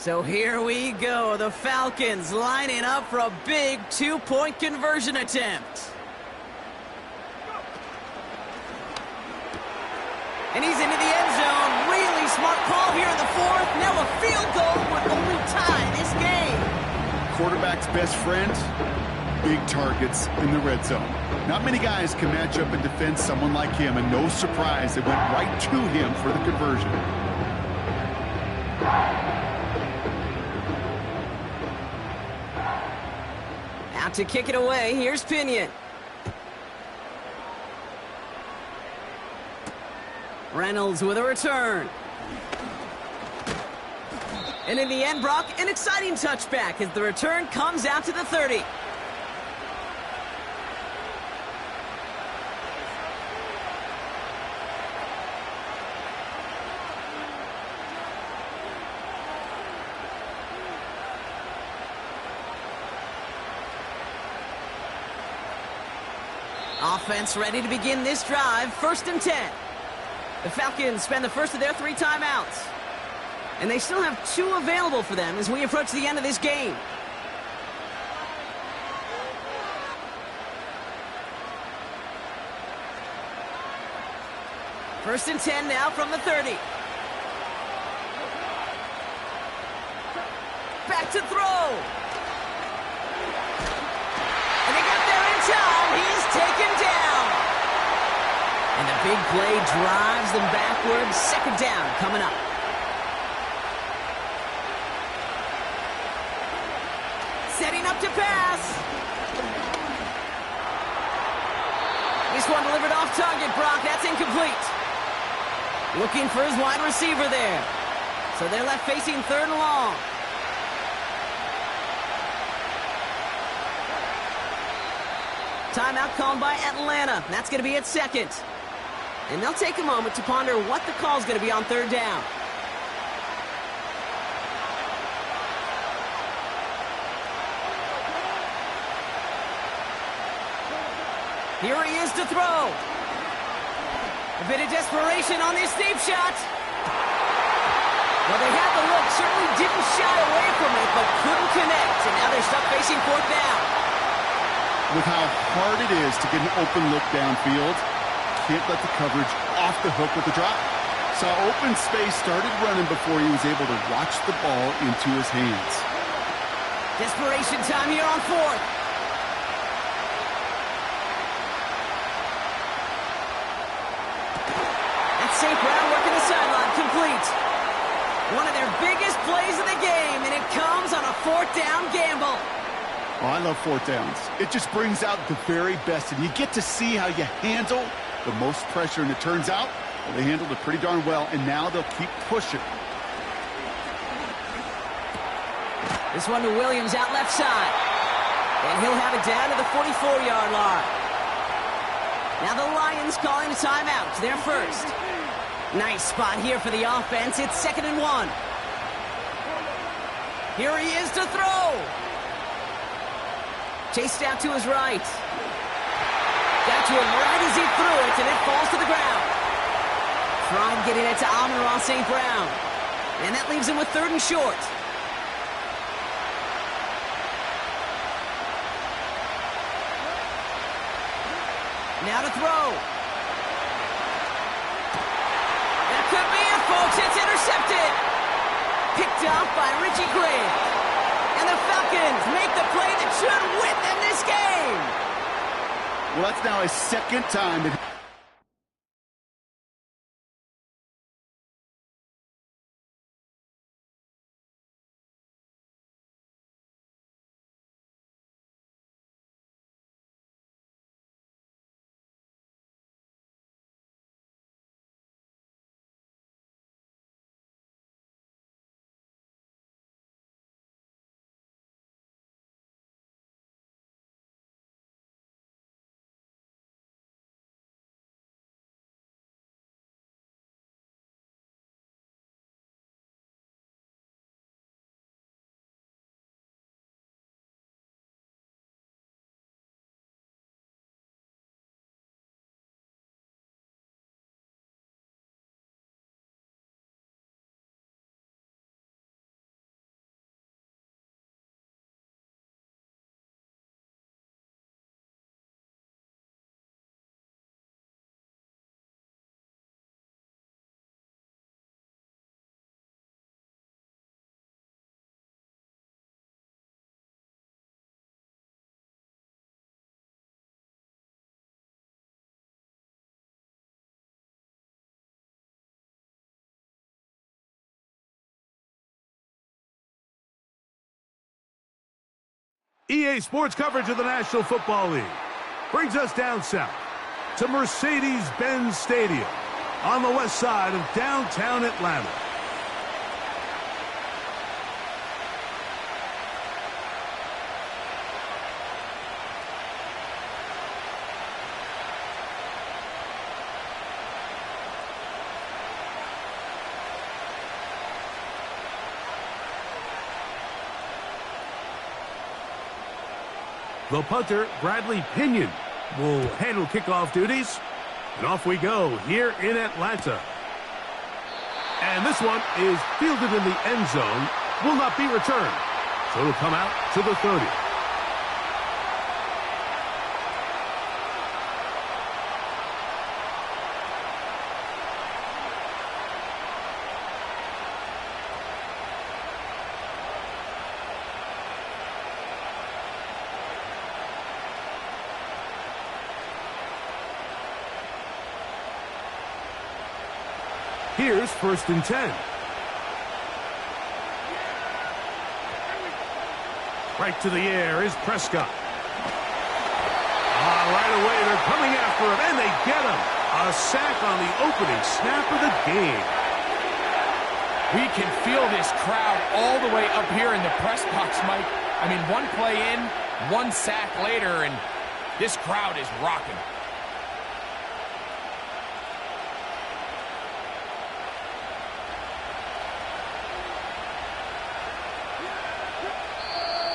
So here we go. The Falcons lining up for a big two-point conversion attempt. And he's into the end zone. Really smart call here in the fourth. Now a field goal would only tie this game. Quarterback's best friend, big targets in the red zone. Not many guys can match up and defend someone like him, and no surprise, it went right to him for the conversion. Out to kick it away, here's Pinion. Reynolds with a return. And in the end, Brock, an exciting touchback as the return comes out to the 30. Offense ready to begin this drive, 1st and 10. The Falcons spend the first of their 3 timeouts. And they still have 2 available for them as we approach the end of this game. First and 10 now from the 30. Back to throw. And they got there in time. He's taken down. And the big play drives them backwards. 2nd down coming up. Setting up to pass. This one delivered off target, Brock. That's incomplete. Looking for his wide receiver there. So they're left facing 3rd and long. Timeout called by Atlanta. That's going to be at 2nd. And they'll take a moment to ponder what the call is going to be on 3rd down. Here he is to throw. A bit of desperation on this deep shot. Well, they had the look, certainly didn't shy away from it, but couldn't connect. And now they're stuck facing 4th down. With how hard it is to get an open look downfield, can't let the coverage off the hook with the drop. Saw open space, started running before he was able to watch the ball into his hands. Desperation time here on 4th. That's safe ground work in the sideline, complete. One of their biggest plays of the game, and it comes on a 4th down gamble. Oh, I love 4th downs. It just brings out the very best, and you get to see how you handle the most pressure, and it turns out well, they handled it pretty darn well, and now they'll keep pushing. This one to Williams out left side. And he'll have it down to the 44-yard line. Now the Lions calling a timeout. They're first. Nice spot here for the offense. It's 2nd and 1. Here he is to throw. Chased out to his right. Got to him right as he threw it, and it falls to the ground. Tried getting it to Amon-Ra St. Brown. And that leaves him with 3rd and short. Now to throw. That could be it, folks. It's intercepted. Picked off by Richie Grant. And the Falcons make the play that should win them this game. Well, that's now his 2nd time that EA Sports coverage of the National Football League brings us down south to Mercedes-Benz Stadium on the west side of downtown Atlanta. The punter, Bradley Pinion, will handle kickoff duties. And off we go here in Atlanta. And this one is fielded in the end zone. Will not be returned. So it'll come out to the 30. Here's 1st and 10. Right to the air is Prescott. Right away, they're coming after him, and they get him. A sack on the opening snap of the game. We can feel this crowd all the way up here in the press box, Mike. I mean, one play in, one sack later, and this crowd is rocking.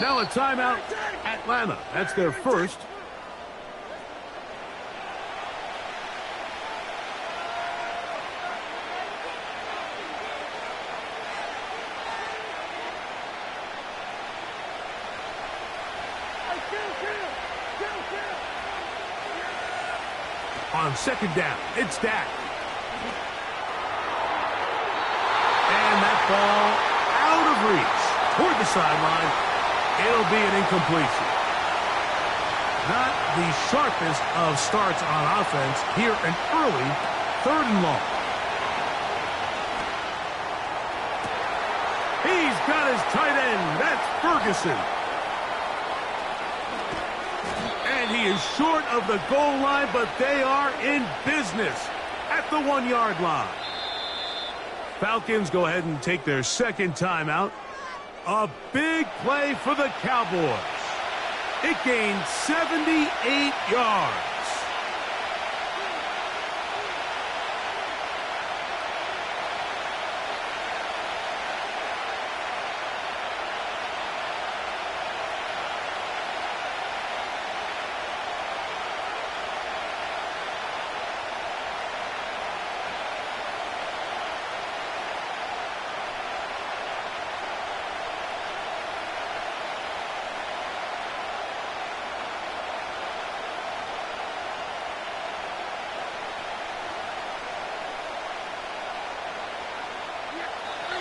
Now a timeout, Atlanta. That's their first. On 2nd down, it's Dak. And that ball out of reach toward the sideline. It'll be an incompletion. Not the sharpest of starts on offense here, an early 3rd and long. He's got his tight end. That's Ferguson. And he is short of the goal line, but they are in business at the 1-yard line. Falcons go ahead and take their 2nd timeout. A big play for the Cowboys. It gained 78 yards.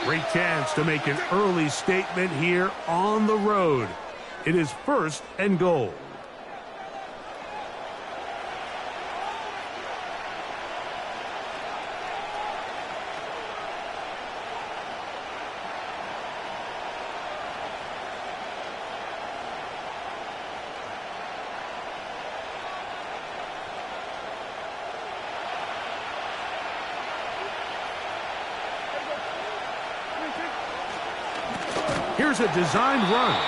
Great chance to make an early statement here on the road. It is 1st and goal. Here's a designed run.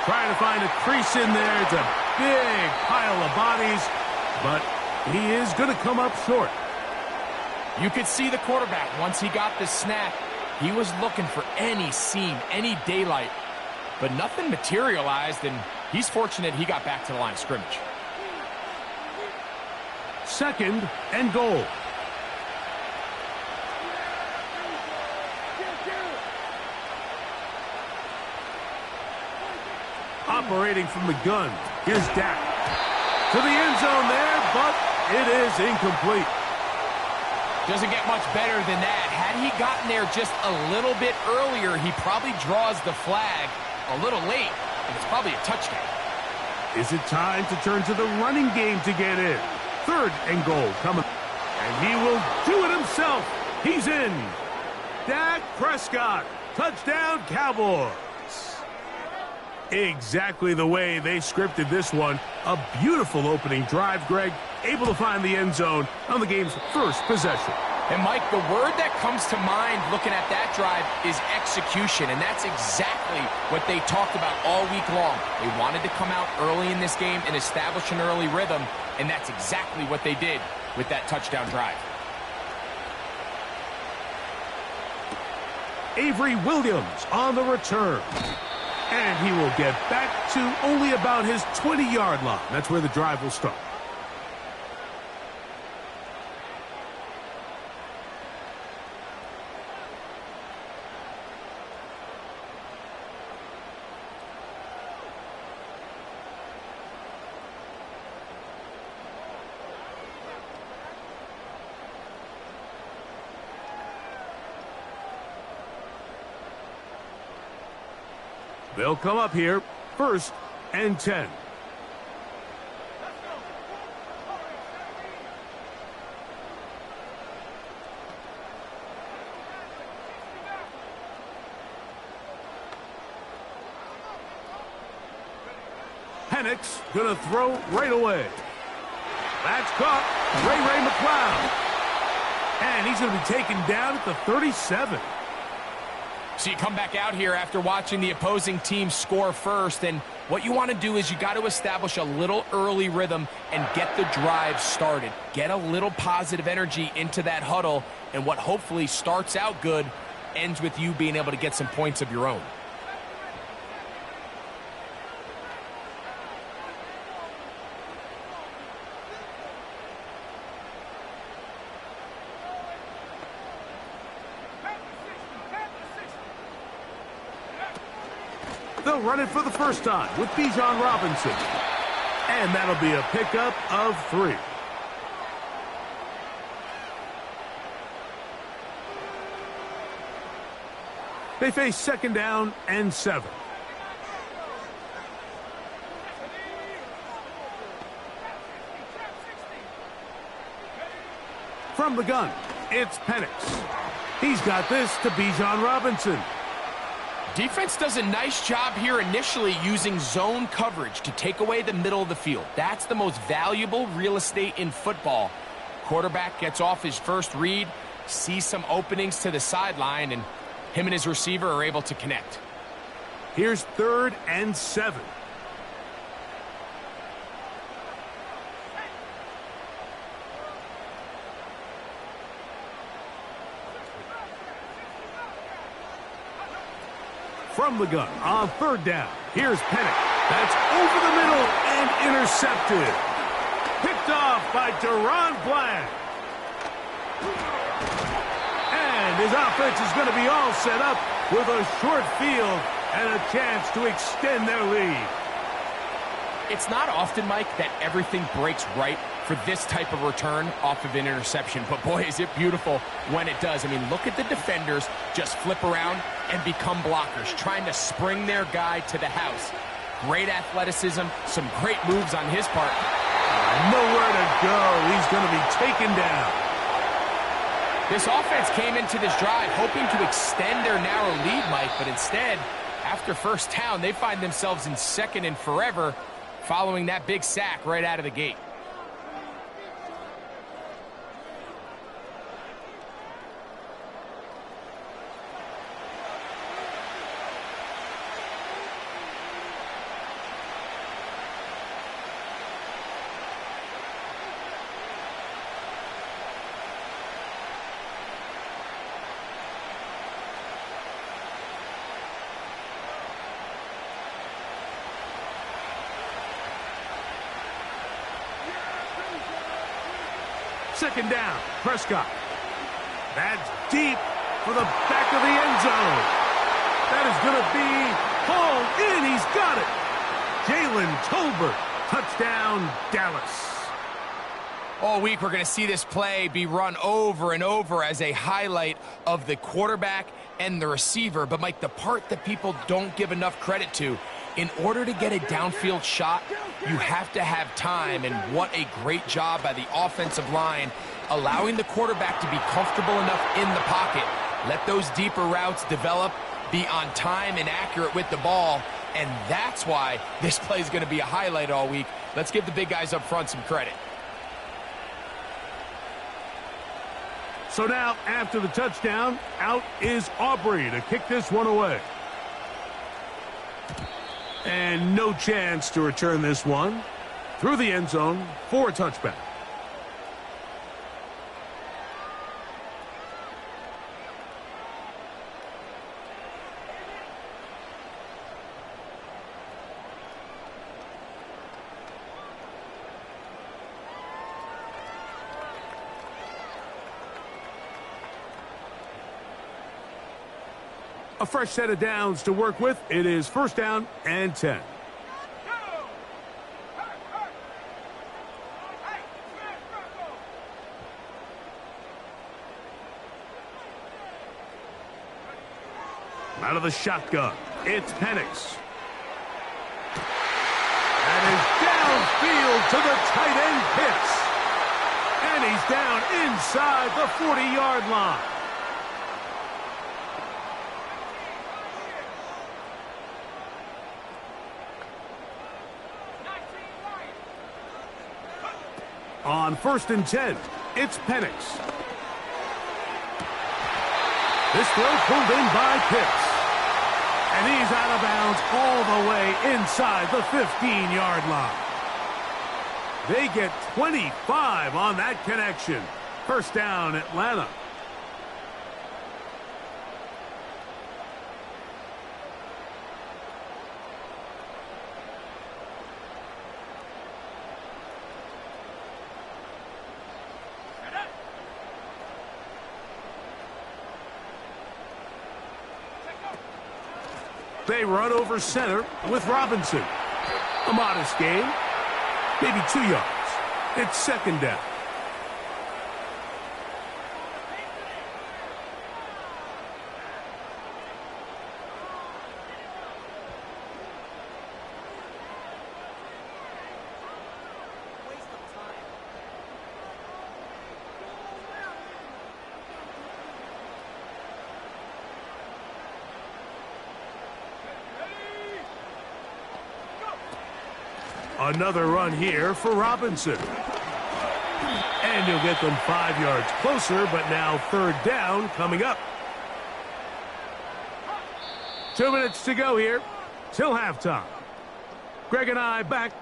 Trying to find a crease in there. It's a big pile of bodies, but he is going to come up short. You could see the quarterback once he got the snap. He was looking for any seam, any daylight, but nothing materialized, and he's fortunate he got back to the line of scrimmage. 2nd and goal. Operating from the gun. Here's Dak. To the end zone there, but it is incomplete. Doesn't get much better than that. Had he gotten there just a little bit earlier, he probably draws the flag a little late, and it's probably a touchdown. Is it time to turn to the running game to get in? 3rd and goal coming. And he will do it himself. He's in. Dak Prescott. Touchdown, Cowboys. Exactly the way they scripted this one. A beautiful opening drive, Greg. Able to find the end zone on the game's first possession. And, Mike, the word that comes to mind looking at that drive is execution, and that's exactly what they talked about all week long. They wanted to come out early in this game and establish an early rhythm, and that's exactly what they did with that touchdown drive. Avery Williams on the return. And he will get back to only about his 20-yard line. That's where the drive will start. They'll come up here, 1st and 10. Penix gonna throw right away. That's caught. Ray McLeod. And he's gonna be taken down at the 37. So you come back out here after watching the opposing team score first, and what you want to do is you got to establish a little early rhythm and get the drive started. Get a little positive energy into that huddle, and what hopefully starts out good ends with you being able to get some points of your own. They'll run it for the first time with Bijan Robinson. And that'll be a pickup of 3. They face 2nd down and 7. From the gun, it's Penix. He's got this to Bijan Robinson. Defense does a nice job here initially using zone coverage to take away the middle of the field. That's the most valuable real estate in football. Quarterback gets off his first read, sees some openings to the sideline, and him and his receiver are able to connect. Here's 3rd and 7. From the gun on 3rd down. Here's Penix. That's over the middle and intercepted. Picked off by Deron Bland. And his offense is going to be all set up with a short field and a chance to extend their lead. It's not often, Mike, that everything breaks right for this type of return off of an interception. But, boy, is it beautiful when it does. I mean, look at the defenders just flip around and become blockers, trying to spring their guy to the house. Great athleticism, some great moves on his part. Nowhere to go. He's going to be taken down. This offense came into this drive hoping to extend their narrow lead, Mike, but instead, after 1st down, they find themselves in 2nd and forever following that big sack right out of the gate. Second down, Prescott. That's deep for the back of the end zone. That is going to be hauled in. He's got it. Jalen Tolbert, touchdown, Dallas. All week we're going to see this play be run over and over as a highlight of the quarterback and the receiver. But, Mike, the part that people don't give enough credit to, in order to get a downfield shot, you have to have time, and what a great job by the offensive line, allowing the quarterback to be comfortable enough in the pocket. Let those deeper routes develop, be on time and accurate with the ball, and that's why this play is going to be a highlight all week. Let's give the big guys up front some credit. So now, after the touchdown, out is Aubrey to kick this one away. And no chance to return this one through the end zone for a touchback. A fresh set of downs to work with. It is first down and 10. Out of the shotgun, it's Penix. And is downfield to the tight end Pitts. And he's down inside the 40-yard line. On first and 10, it's Penix. This throw pulled in by Pitts. And he's out of bounds all the way inside the 15-yard line. They get 25 on that connection. First down, Atlanta. They run over center with Robinson. A modest gain, maybe 2 yards. It's second down. Another run here for Robinson. And he'll get them 5 yards closer, but now third down coming up. 2 minutes to go here till halftime. Greg and I back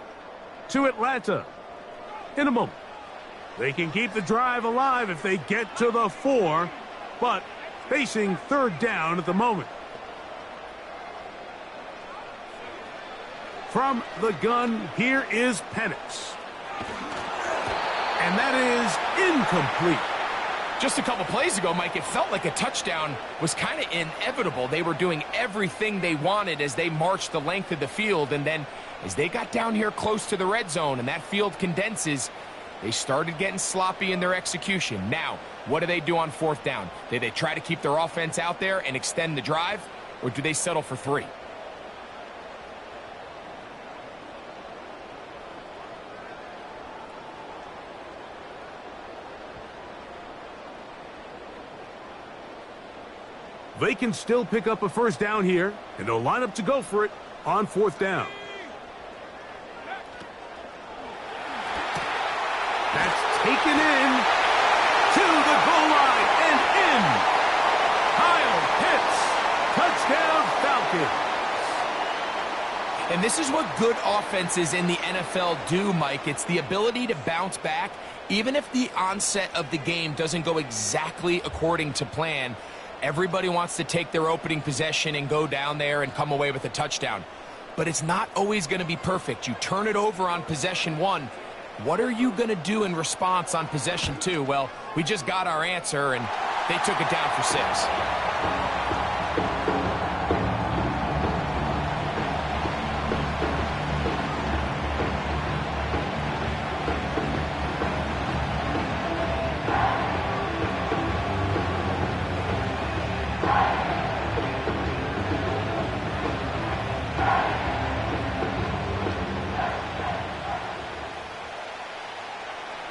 to Atlanta in a moment. They can keep the drive alive if they get to the 4, but facing third down at the moment. From the gun, here is Penix. And that is incomplete. Just a couple plays ago, Mike, it felt like a touchdown was kind of inevitable. They were doing everything they wanted as they marched the length of the field. And then as they got down here close to the red zone and that field condenses, they started getting sloppy in their execution. Now, what do they do on fourth down? Do they try to keep their offense out there and extend the drive, or do they settle for 3? They can still pick up a first down here, and they'll line up to go for it on fourth down. That's taken in to the goal line and in. Kyle Pitts, touchdown Falcons. And this is what good offenses in the NFL do, Mike. It's the ability to bounce back, even if the onset of the game doesn't go exactly according to plan. Everybody wants to take their opening possession and go down there and come away with a touchdown. But it's not always going to be perfect. You turn it over on possession 1. What are you going to do in response on possession 2? Well, we just got our answer, and they took it down for 6.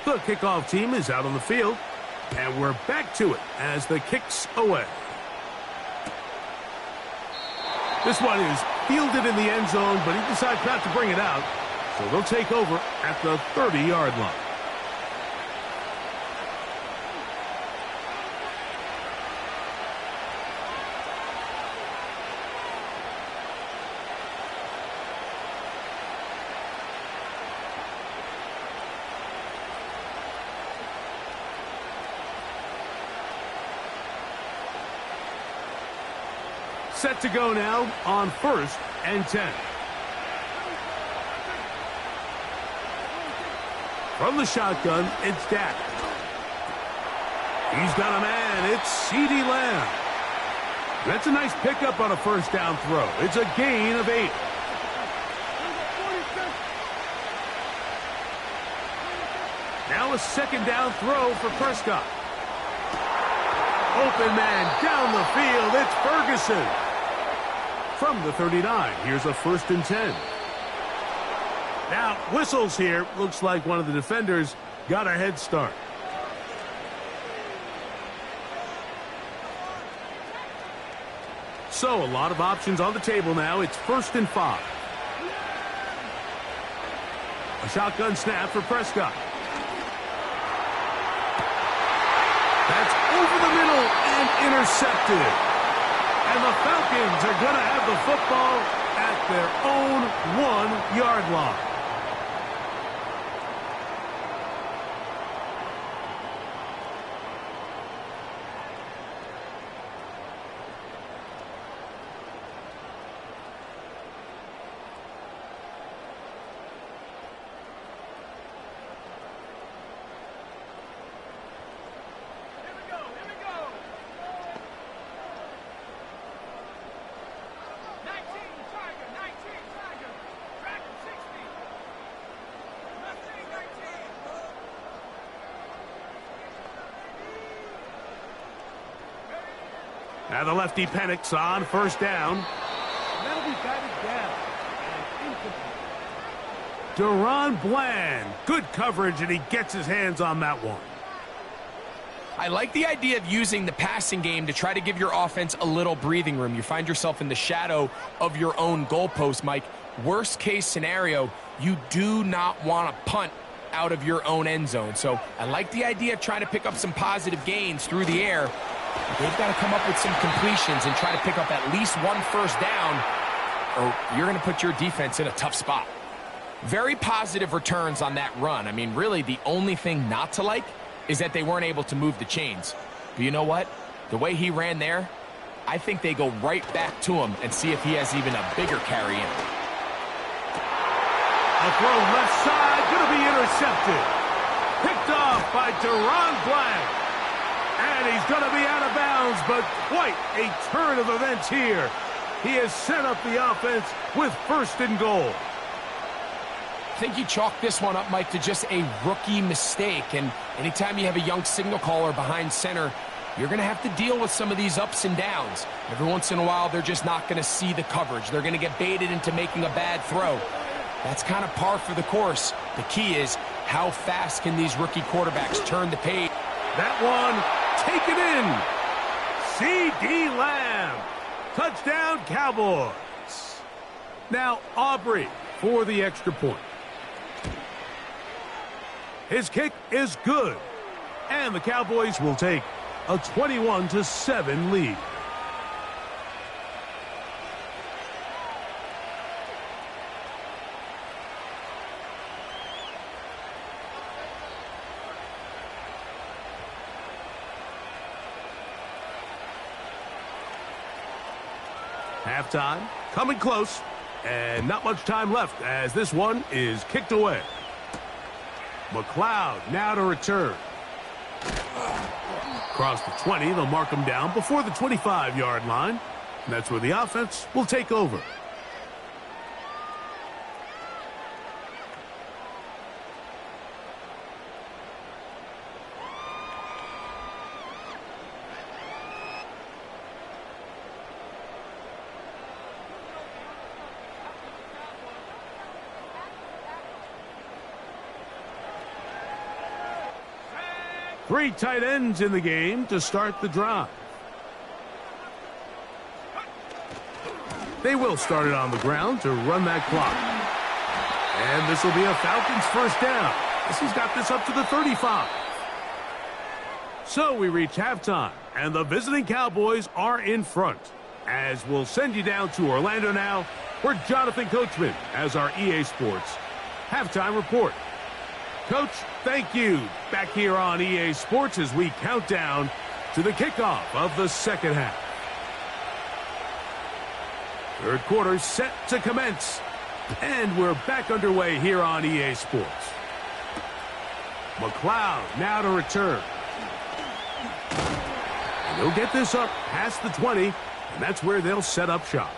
The kickoff team is out on the field, and we're back to it as the kick's away. This one is fielded in the end zone, but he decides not to bring it out. So they'll take over at the 30-yard line. Set to go now on 1st and 10. From the shotgun, it's Dak. He's got a man. It's CeeDee Lamb. That's a nice pickup on a first down throw. It's a gain of 8. Now a second down throw for Prescott. Open man down the field. It's Ferguson. From the 39, here's a 1st and 10. Now, whistles here. Looks like one of the defenders got a head start. So, a lot of options on the table now. It's 1st and 5. A shotgun snap for Prescott. That's over the middle and intercepted. And the Falcons are going to have the football at their own 1-yard line. Now the lefty panics on 1st down. That'll be batted down. Deron Bland. Good coverage, and he gets his hands on that one. I like the idea of using the passing game to try to give your offense a little breathing room. You find yourself in the shadow of your own goalpost, Mike. Worst case scenario, you do not want to punt out of your own end zone. So I like the idea of trying to pick up some positive gains through the air. They've got to come up with some completions and try to pick up at least 1 first down, or you're going to put your defense in a tough spot. Very positive returns on that run. I mean, really, the only thing not to like is that they weren't able to move the chains. But you know what? The way he ran there, I think they go right back to him and see if he has even a bigger carry in. A throw left side, going to be intercepted. Picked off by Deron Bland. And he's going to be out of bounds, but quite a turn of events here. He has set up the offense with 1st and goal. I think you chalk this one up, Mike, to just a rookie mistake. And anytime you have a young signal caller behind center, you're going to have to deal with some of these ups and downs. Every once in a while, they're just not going to see the coverage. They're going to get baited into making a bad throw. That's kind of par for the course. The key is, how fast can these rookie quarterbacks turn the page? That one, taken in. CeeDee Lamb. Touchdown, Cowboys. Now, Aubrey for the extra point. His kick is good. And the Cowboys will take a 21-7 lead. Halftime, coming close, and not much time left as this one is kicked away. McLeod now to return. Across the 20, they'll mark him down before the 25-yard line. And that's where the offense will take over. Three tight ends in the game to start the drive. They will start it on the ground to run that clock. And this will be a Falcons first down, as he's got this up to the 35. So we reach halftime, and the visiting Cowboys are in front. As we'll send you down to Orlando now, where Jonathan Coachman has our EA Sports halftime report. Coach, thank you. Back here on EA Sports as we count down to the kickoff of the second half. Third quarter set to commence. And we're back underway here on EA Sports. McLeod now to return. And they'll get this up past the 20, and that's where they'll set up shop.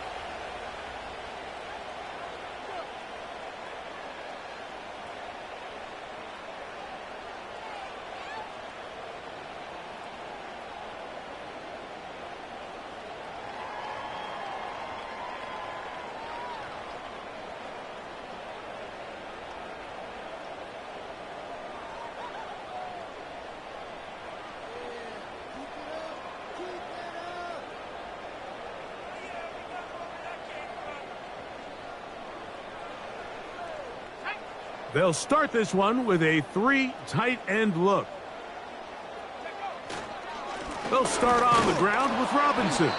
They'll start this one with a 3 tight end look. They'll start on the ground with Robinson.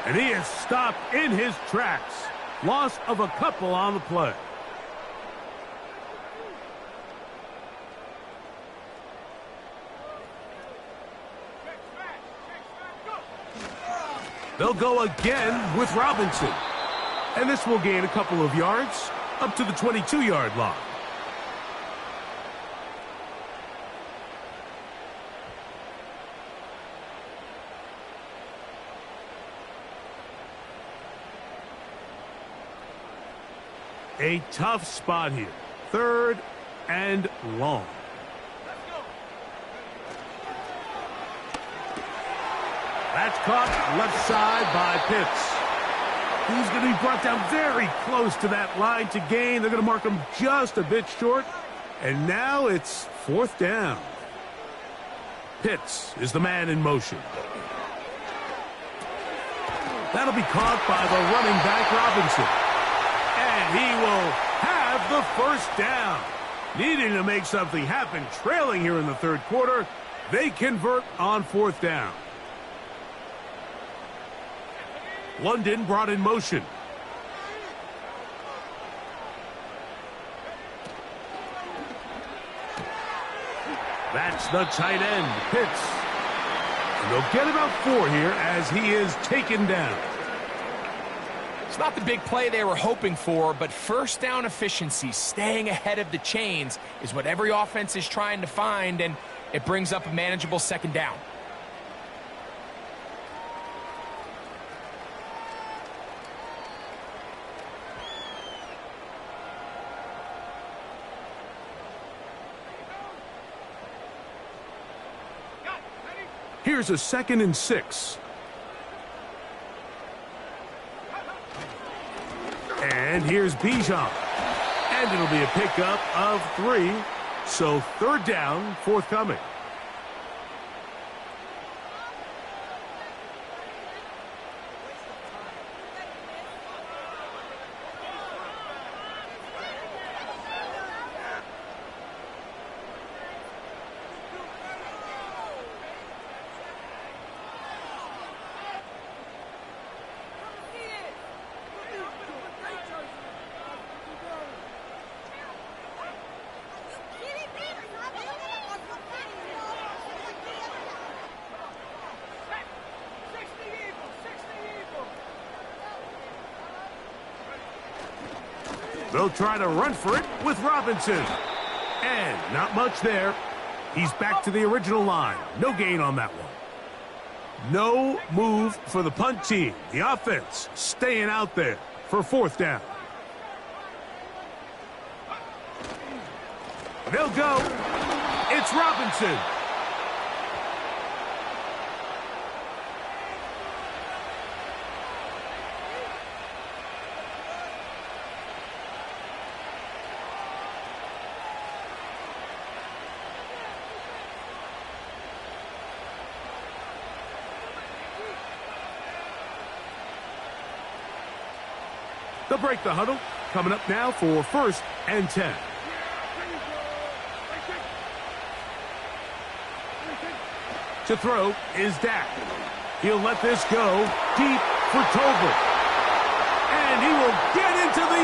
And he is stopped in his tracks. Loss of a couple on the play. They'll go again with Robinson. And this will gain a couple of yards up to the 22-yard line. A tough spot here. 3rd and long. That's caught left side by Pitts. He's going to be brought down very close to that line to gain. They're going to mark him just a bit short. And now it's 4th down. Pitts is the man in motion. That'll be caught by the running back Robinson. And he will have the first down. Needing to make something happen, trailing here in the 3rd quarter. They convert on 4th down. London brought in motion. That's the tight end, Pitts. And they'll get about 4 here as he is taken down. It's not the big play they were hoping for, but first down efficiency, staying ahead of the chains, is what every offense is trying to find, and it brings up a manageable 2nd down. Here's a 2nd and 6. And here's Bijan. And it'll be a pickup of 3. So 3rd down, forthcoming. They'll try to run for it with Robinson. And not much there. He's back to the original line. No gain on that one. No move for the punt team. The offense staying out there for 4th down. They'll go. It's Robinson. They'll break the huddle. Coming up now for 1st and 10. To throw is Dak. He'll let this go deep for Tolbert. And he will get into the